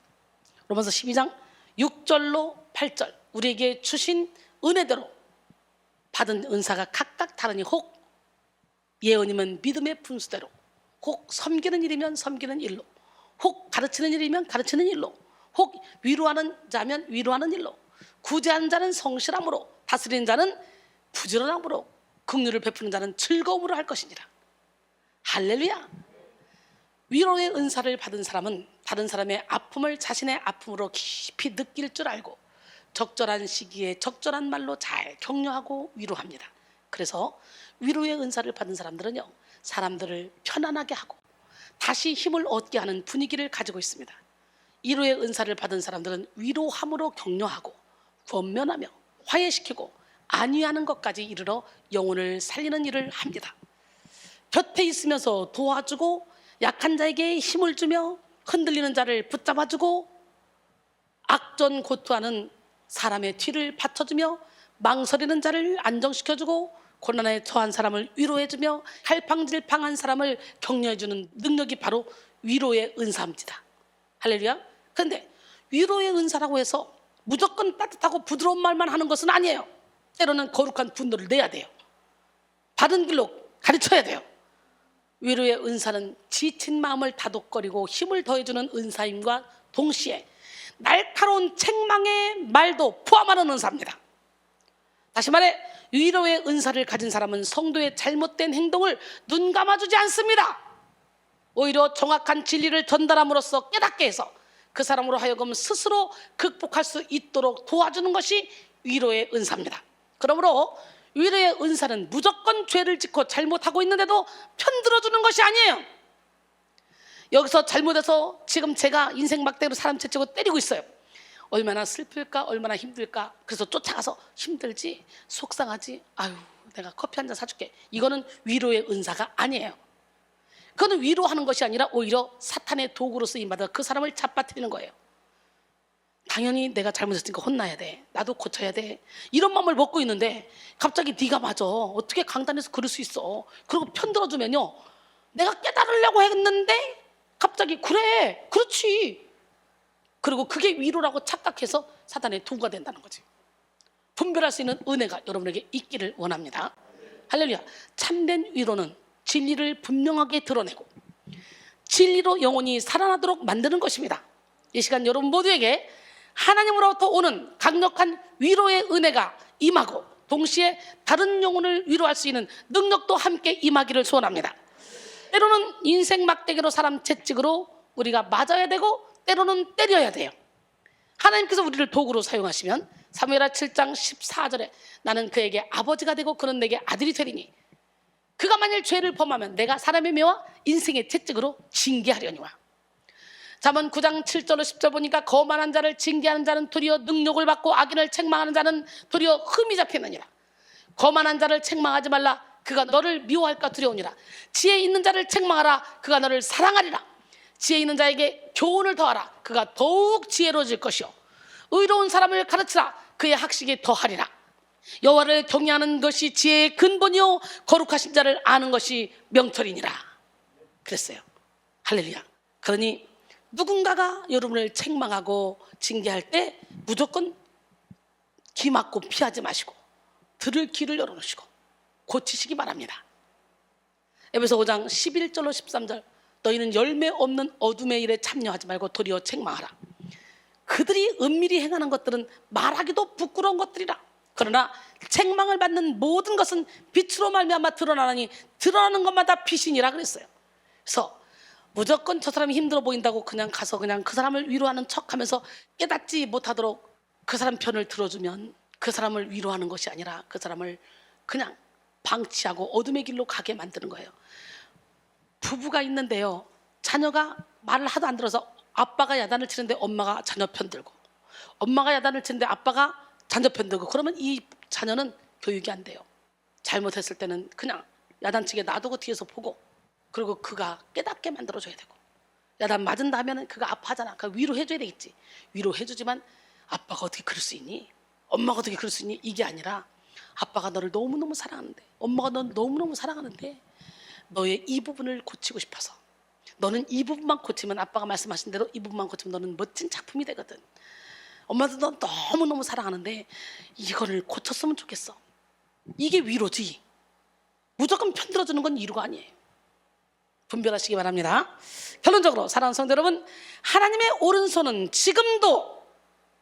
[SPEAKER 1] 로마서 12장 6절로 8절 우리에게 주신 은혜대로 받은 은사가 각각 다르니 혹 예언이면 믿음의 분수대로, 혹 섬기는 일이면 섬기는 일로, 혹 가르치는 일이면 가르치는 일로, 혹 위로하는 자면 위로하는 일로, 구제한 자는 성실함으로, 다스리는 자는 부지런함으로, 긍휼을 베푸는 자는 즐거움으로 할 것이니라. 할렐루야. 위로의 은사를 받은 사람은 다른 사람의 아픔을 자신의 아픔으로 깊이 느낄 줄 알고 적절한 시기에 적절한 말로 잘 격려하고 위로합니다. 그래서 위로의 은사를 받은 사람들은요, 사람들을 편안하게 하고 다시 힘을 얻게 하는 분위기를 가지고 있습니다. 위로의 은사를 받은 사람들은 위로함으로 격려하고 권면하며 화해시키고 안위하는 것까지 이르러 영혼을 살리는 일을 합니다. 곁에 있으면서 도와주고 약한 자에게 힘을 주며 흔들리는 자를 붙잡아주고 악전고투하는 사람의 뒤를 받쳐주며 망설이는 자를 안정시켜주고 고난에 처한 사람을 위로해주며 갈팡질팡한 사람을 격려해주는 능력이 바로 위로의 은사입니다. 할렐루야. 그런데 위로의 은사라고 해서 무조건 따뜻하고 부드러운 말만 하는 것은 아니에요. 때로는 거룩한 분노를 내야 돼요. 바른 길로 가르쳐야 돼요. 위로의 은사는 지친 마음을 다독거리고 힘을 더해주는 은사임과 동시에 날카로운 책망의 말도 포함하는 은사입니다. 다시 말해 위로의 은사를 가진 사람은 성도의 잘못된 행동을 눈 감아주지 않습니다. 오히려 정확한 진리를 전달함으로써 깨닫게 해서 그 사람으로 하여금 스스로 극복할 수 있도록 도와주는 것이 위로의 은사입니다. 그러므로 위로의 은사는 무조건 죄를 짓고 잘못하고 있는데도 편들어주는 것이 아니에요. 여기서 잘못해서 지금 제가 인생 막대로 사람 채찍고 때리고 있어요. 얼마나 슬플까, 얼마나 힘들까. 그래서 쫓아가서 힘들지, 속상하지, 아유 내가 커피 한 잔 사줄게. 이거는 위로의 은사가 아니에요. 그거는 위로하는 것이 아니라 오히려 사탄의 도구로 쓰임받아 그 사람을 잡아뜨리는 거예요. 당연히 내가 잘못했으니까 혼나야 돼, 나도 고쳐야 돼, 이런 마음을 먹고 있는데 갑자기 네가 맞아, 어떻게 강단에서 그럴 수 있어. 그리고 편들어주면요, 내가 깨달으려고 했는데 갑자기 그래, 그렇지, 그리고 그게 위로라고 착각해서 사탄의 도구가 된다는 거지. 분별할 수 있는 은혜가 여러분에게 있기를 원합니다. 할렐루야. 참된 위로는 진리를 분명하게 드러내고 진리로 영혼이 살아나도록 만드는 것입니다. 이 시간 여러분 모두에게 하나님으로부터 오는 강력한 위로의 은혜가 임하고 동시에 다른 영혼을 위로할 수 있는 능력도 함께 임하기를 소원합니다. 때로는 인생 막대기로 사람 채찍으로 우리가 맞아야 되고 때로는 때려야 돼요. 하나님께서 우리를 도구로 사용하시면 사무엘하 7장 14절에 나는 그에게 아버지가 되고 그는 내게 아들이 되리니 그가 만일 죄를 범하면 내가 사람의 매와 인생의 채찍으로 징계하려니와. 잠언 9장 7절로 10절 보니까 거만한 자를 징계하는 자는 도리어 능력을 받고 악인을 책망하는 자는 도리어 흠이 잡히느니라. 거만한 자를 책망하지 말라. 그가 너를 미워할까 두려우니라. 지혜 있는 자를 책망하라. 그가 너를 사랑하리라. 지혜 있는 자에게 교훈을 더하라. 그가 더욱 지혜로워질 것이요 의로운 사람을 가르치라. 그의 학식이 더하리라. 여호와를 경외하는 것이 지혜의 근본이요 거룩하신 자를 아는 것이 명철이니라. 그랬어요. 할렐루야. 그러니 누군가가 여러분을 책망하고 징계할 때 무조건 귀 막고 피하지 마시고 들을 귀를 열어놓으시고 고치시기 바랍니다. 에베소 5장 11절로 13절 너희는 열매 없는 어둠의 일에 참여하지 말고 도리어 책망하라. 그들이 은밀히 행하는 것들은 말하기도 부끄러운 것들이라. 그러나 책망을 받는 모든 것은 빛으로 말미암아 드러나니 드러나는 것마다 빛이니라 그랬어요. 그래서 무조건 저 사람이 힘들어 보인다고 그냥 가서 그냥 그 사람을 위로하는 척하면서 깨닫지 못하도록 그 사람 편을 들어주면 그 사람을 위로하는 것이 아니라 그 사람을 그냥 방치하고 어둠의 길로 가게 만드는 거예요. 부부가 있는데요, 자녀가 말을 하도 안 들어서 아빠가 야단을 치는데 엄마가 자녀 편 들고, 엄마가 야단을 치는데 아빠가 자녀 편 들고, 그러면 이 자녀는 교육이 안 돼요. 잘못했을 때는 그냥 야단치게 놔두고 뒤에서 보고, 그리고 그가 깨닫게 만들어줘야 되고, 야단 맞은 다음에는 그가 아파하잖아. 그가 위로해줘야 되겠지. 위로해주지만 아빠가 어떻게 그럴 수 있니? 엄마가 어떻게 그럴 수 있니? 이게 아니라 아빠가 너를 너무너무 사랑하는데, 엄마가 너를 너무너무 사랑하는데 너의 이 부분을 고치고 싶어서, 너는 이 부분만 고치면, 아빠가 말씀하신 대로 이 부분만 고치면 너는 멋진 작품이 되거든. 엄마도 너 너무너무 사랑하는데 이거를 고쳤으면 좋겠어. 이게 위로지. 무조건 편들어주는 건 위로가 아니에요. 분별하시기 바랍니다. 결론적으로 사랑하는 성도 여러분, 하나님의 오른손은 지금도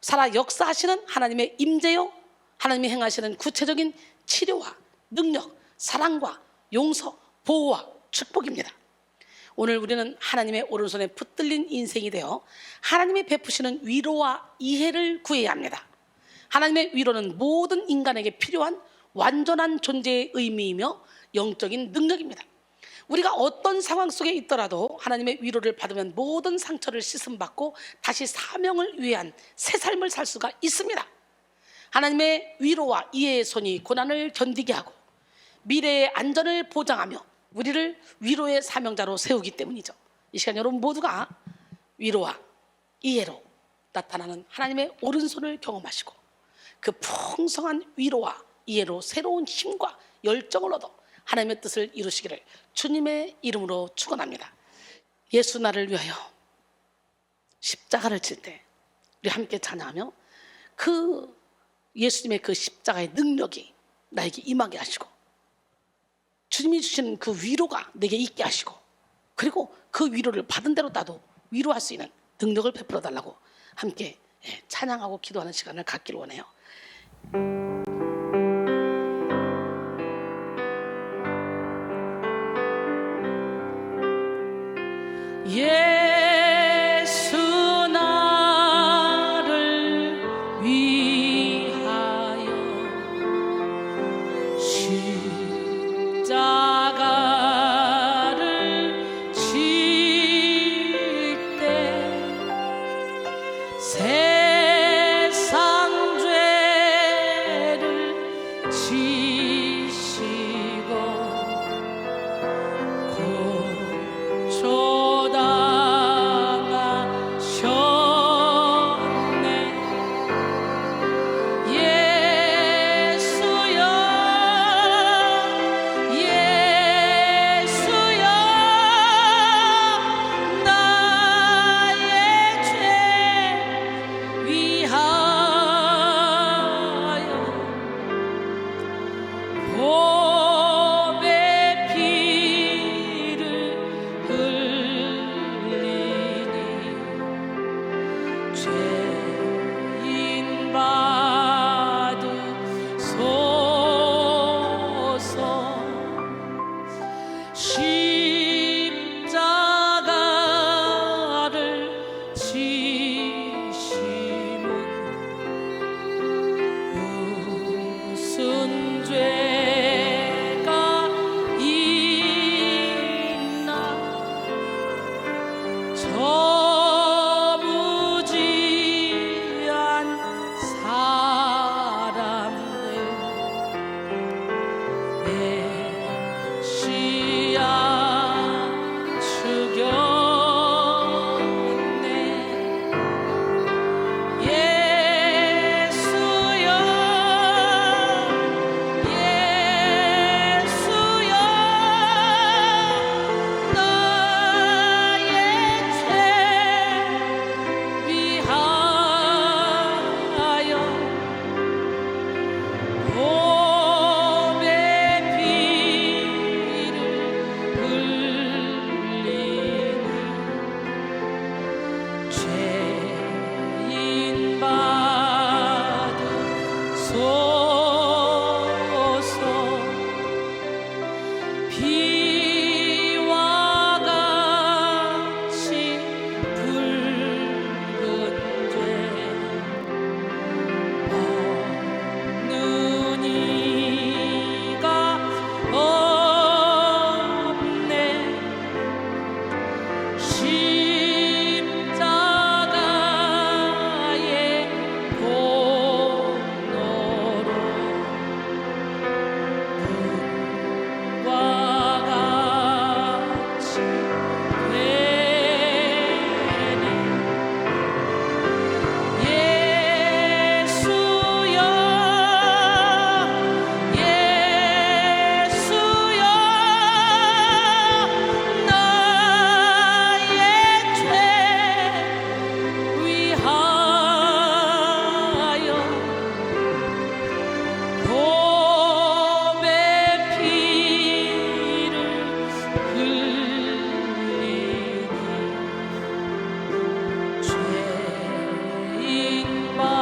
[SPEAKER 1] 살아 역사하시는 하나님의 임재요, 하나님이 행하시는 구체적인 치료와 능력, 사랑과 용서, 보호와 축복입니다. 오늘 우리는 하나님의 오른손에 붙들린 인생이 되어 하나님이 베푸시는 위로와 이해를 구해야 합니다. 하나님의 위로는 모든 인간에게 필요한 완전한 존재의 의미이며 영적인 능력입니다. 우리가 어떤 상황 속에 있더라도 하나님의 위로를 받으면 모든 상처를 씻음받고 다시 사명을 위한 새 삶을 살 수가 있습니다. 하나님의 위로와 이해의 손이 고난을 견디게 하고 미래의 안전을 보장하며 우리를 위로의 사명자로 세우기 때문이죠. 이 시간 여러분 모두가 위로와 이해로 나타나는 하나님의 오른손을 경험하시고 그 풍성한 위로와 이해로 새로운 힘과 열정을 얻어 하나님의 뜻을 이루시기를 주님의 이름으로 축원합니다. 예수 나를 위하여 십자가를 칠 때 우리 함께 찬양하며 그 예수님의 그 십자가의 능력이 나에게 임하게 하시고 주님이 주시는 그 위로가 내게 있게 하시고 그리고 그 위로를 받은 대로 나도 위로할 수 있는 능력을 베풀어 달라고 함께 찬양하고 기도하는 시간을 갖기를 원해요. 예수 나를 위하여 십자가를 칠 때 세상 죄를 지시고 고초다 십자가를 지심은 무슨 죄가 있나 저무지한 사람들 메시아 죽였네. 예수여 예수여 나의 죄 위하여 봄의 비를 흘리니 죄인 받으소서. 비와 같이 붉은 죄 없는 이가 없네. 십자가의 공로로 눈과 같이 되네. 예수여 예수여 나의 죄 위하여 봄의 피를 흘리니 죄인 받으소서.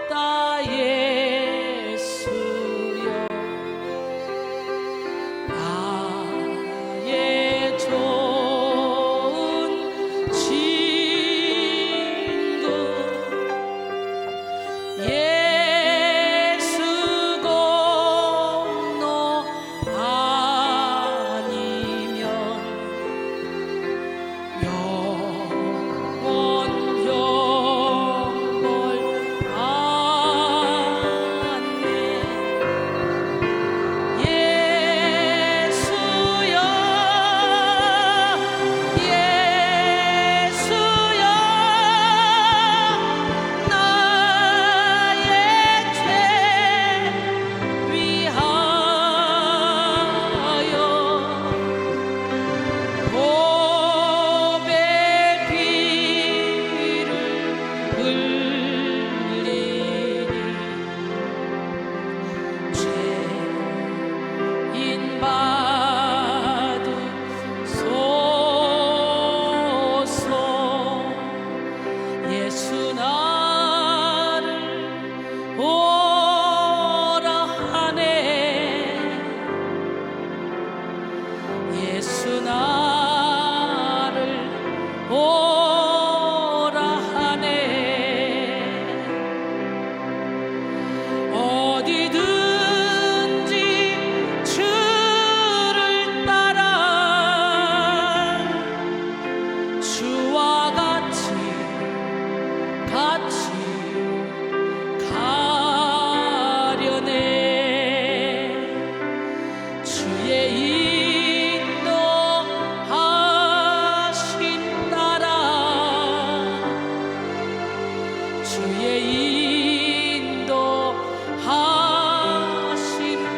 [SPEAKER 1] 아름답다 예수여 나의 좋은 친구. 예수 공로 아니면 영원 형벌 안네. 예수여 예수여 나의 죄 위하여 봄의 비를 흘리니 죄인 받으소서. 예수 나를 오라 하네. 예수 나를 오라 하네. 어디든지 주를 따라 주와 같이 가려네. 주의 인도하신 따라 주의 인도하신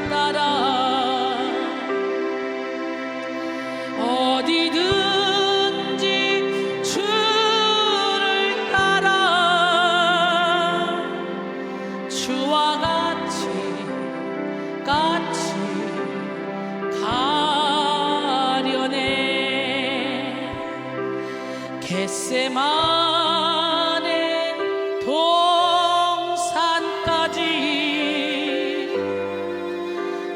[SPEAKER 1] 따라 어디든지 주를 따라 주와 같이 가려네. 겟세마네 동산까지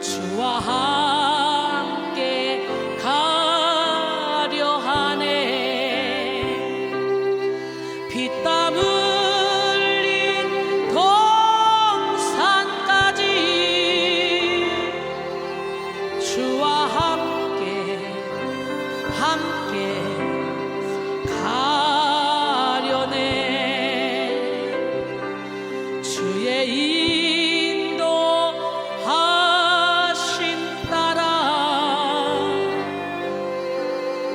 [SPEAKER 1] 주와 함께 가려 하네. 피땀 흘린 동산까지 주와 함께 가려네. 주의 인도하심 따라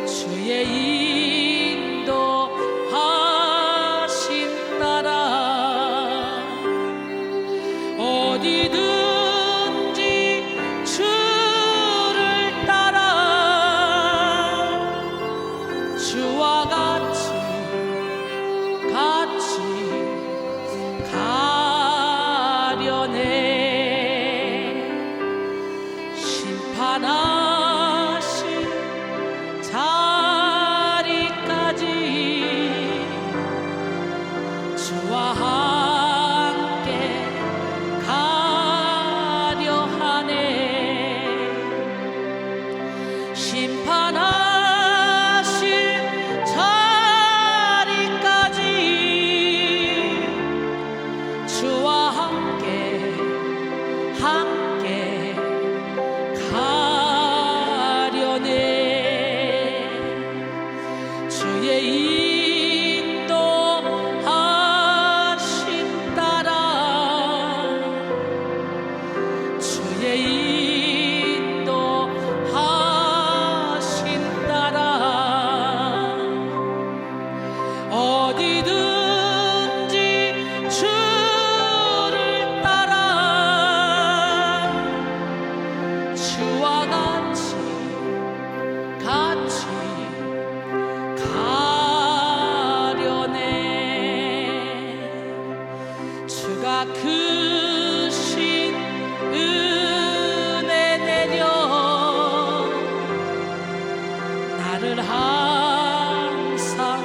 [SPEAKER 1] 주의 인도하심 따라 어디든지 주를 따라 주와 같이 가려네. 심판하실 자리까지 주와 함께 가려 하네. 심판하실 자리까지 주와 함께 가려네. 주의 인도하심 따라 주의 인도하심 따라 어디든지 주를 따라 주와 같이 가려네. 주가 크신 은혜 내려 나를 항상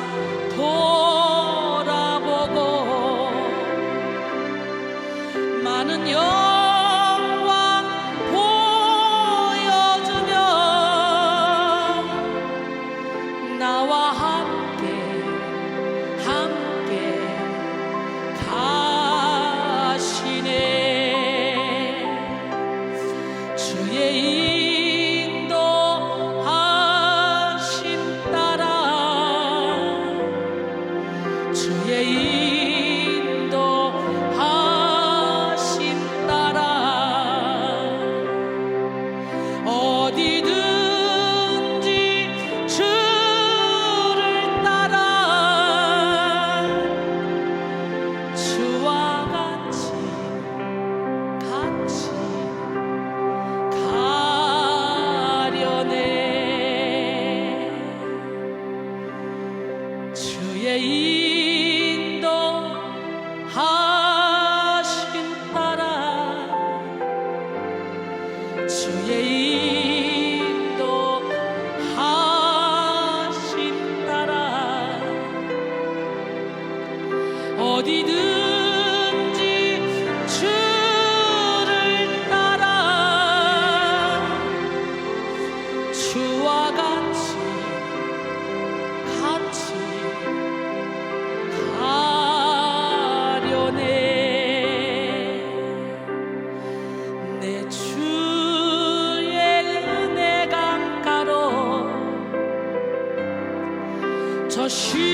[SPEAKER 1] 돌아보고 많은 영광 보여주며 나와 함께 가시네. 주의 인도하심 따라 주의 인도하심 따라 어디든지 주를 따라 주와 같이 가려네. 주의 인도하심 따라 주의 인도하심 따라 어디든지 주를 따라 주와 같이 가려네. 내 주의 은혜 강가로 저 십자가에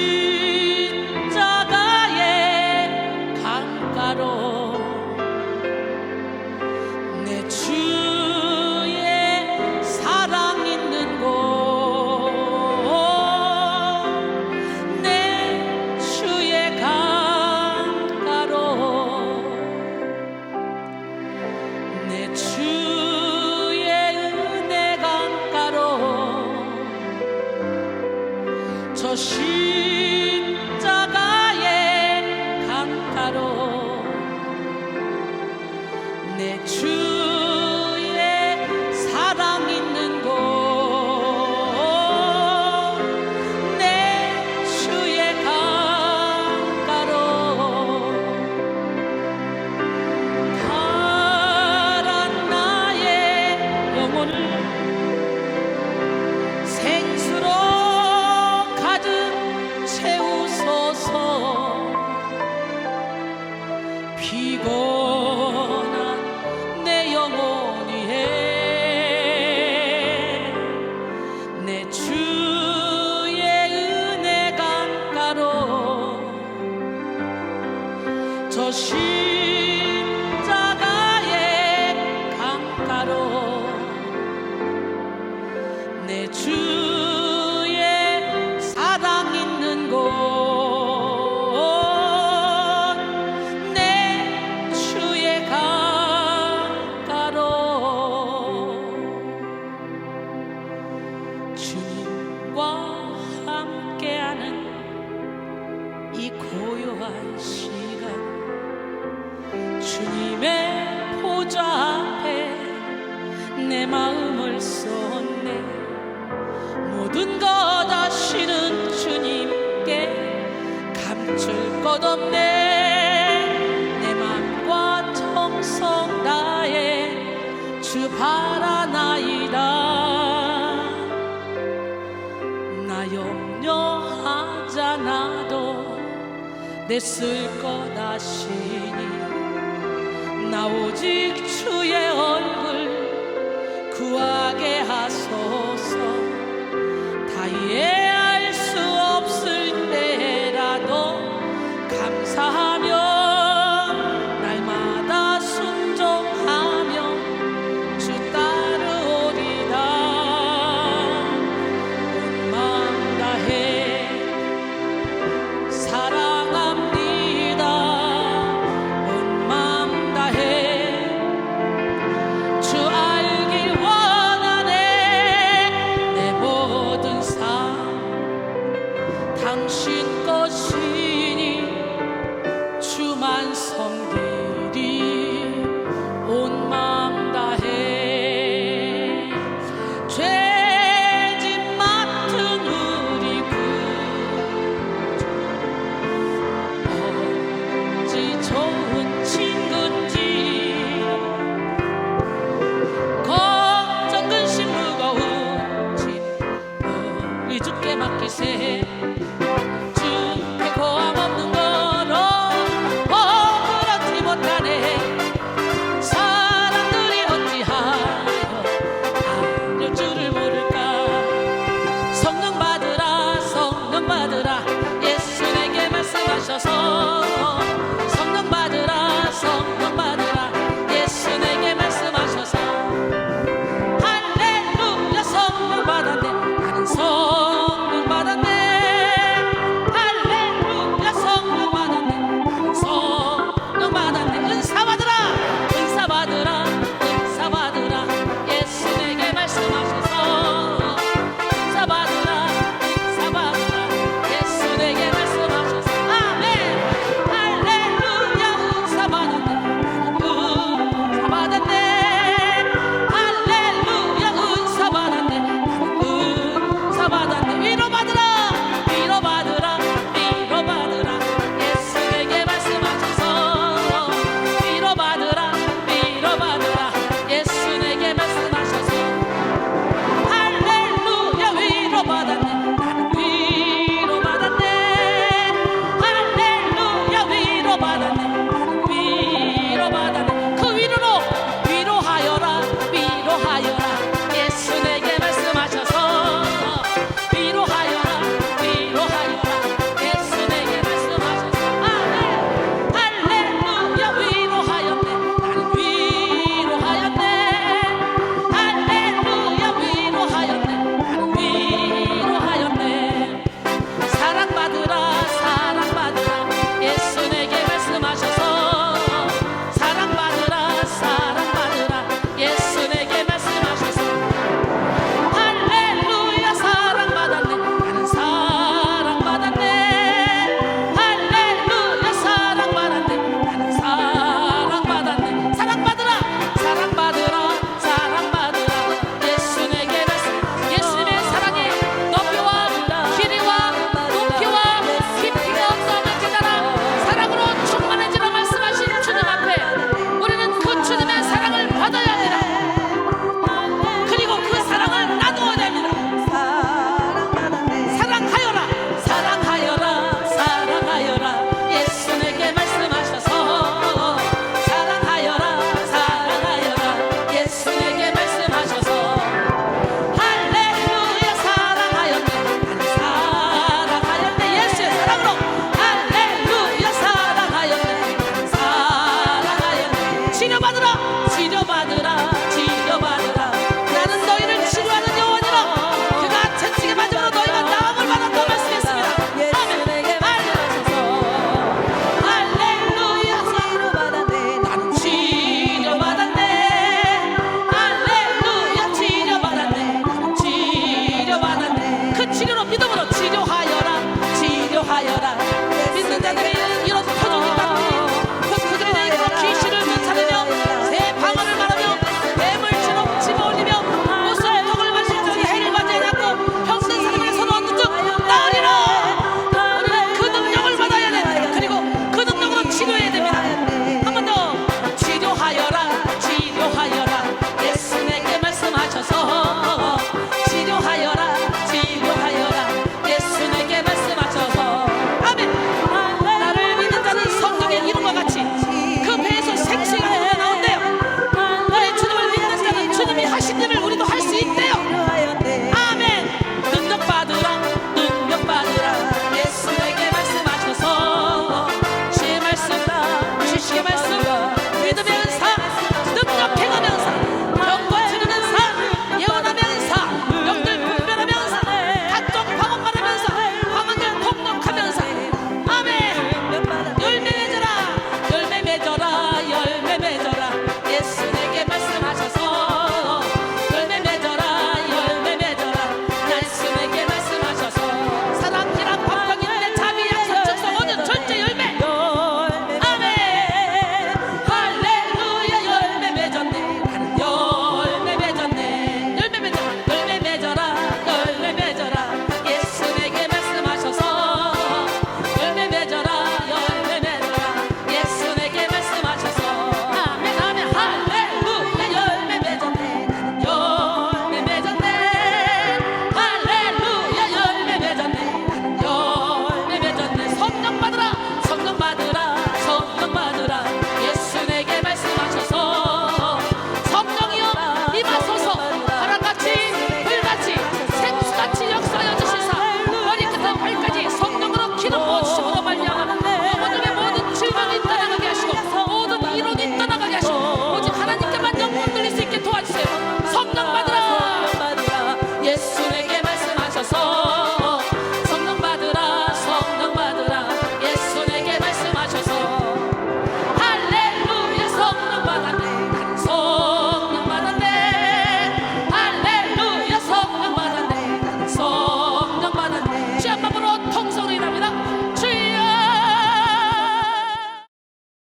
[SPEAKER 1] 저 십자가의 강가로 내 주의 사랑 있는 곳, 내 주의 강가로 주님과 함께하는 이 고요한 시간, 주님의 보좌 앞에 내 마음을 쏟네. 모든 것 아시는 주님께 감출 것 없네. 내 맘과 정성 다해 주 바라나이다. 나 염려하잖아도 내 쓸 것 아시니 나 오직 주의 얼굴 구하게 하소서.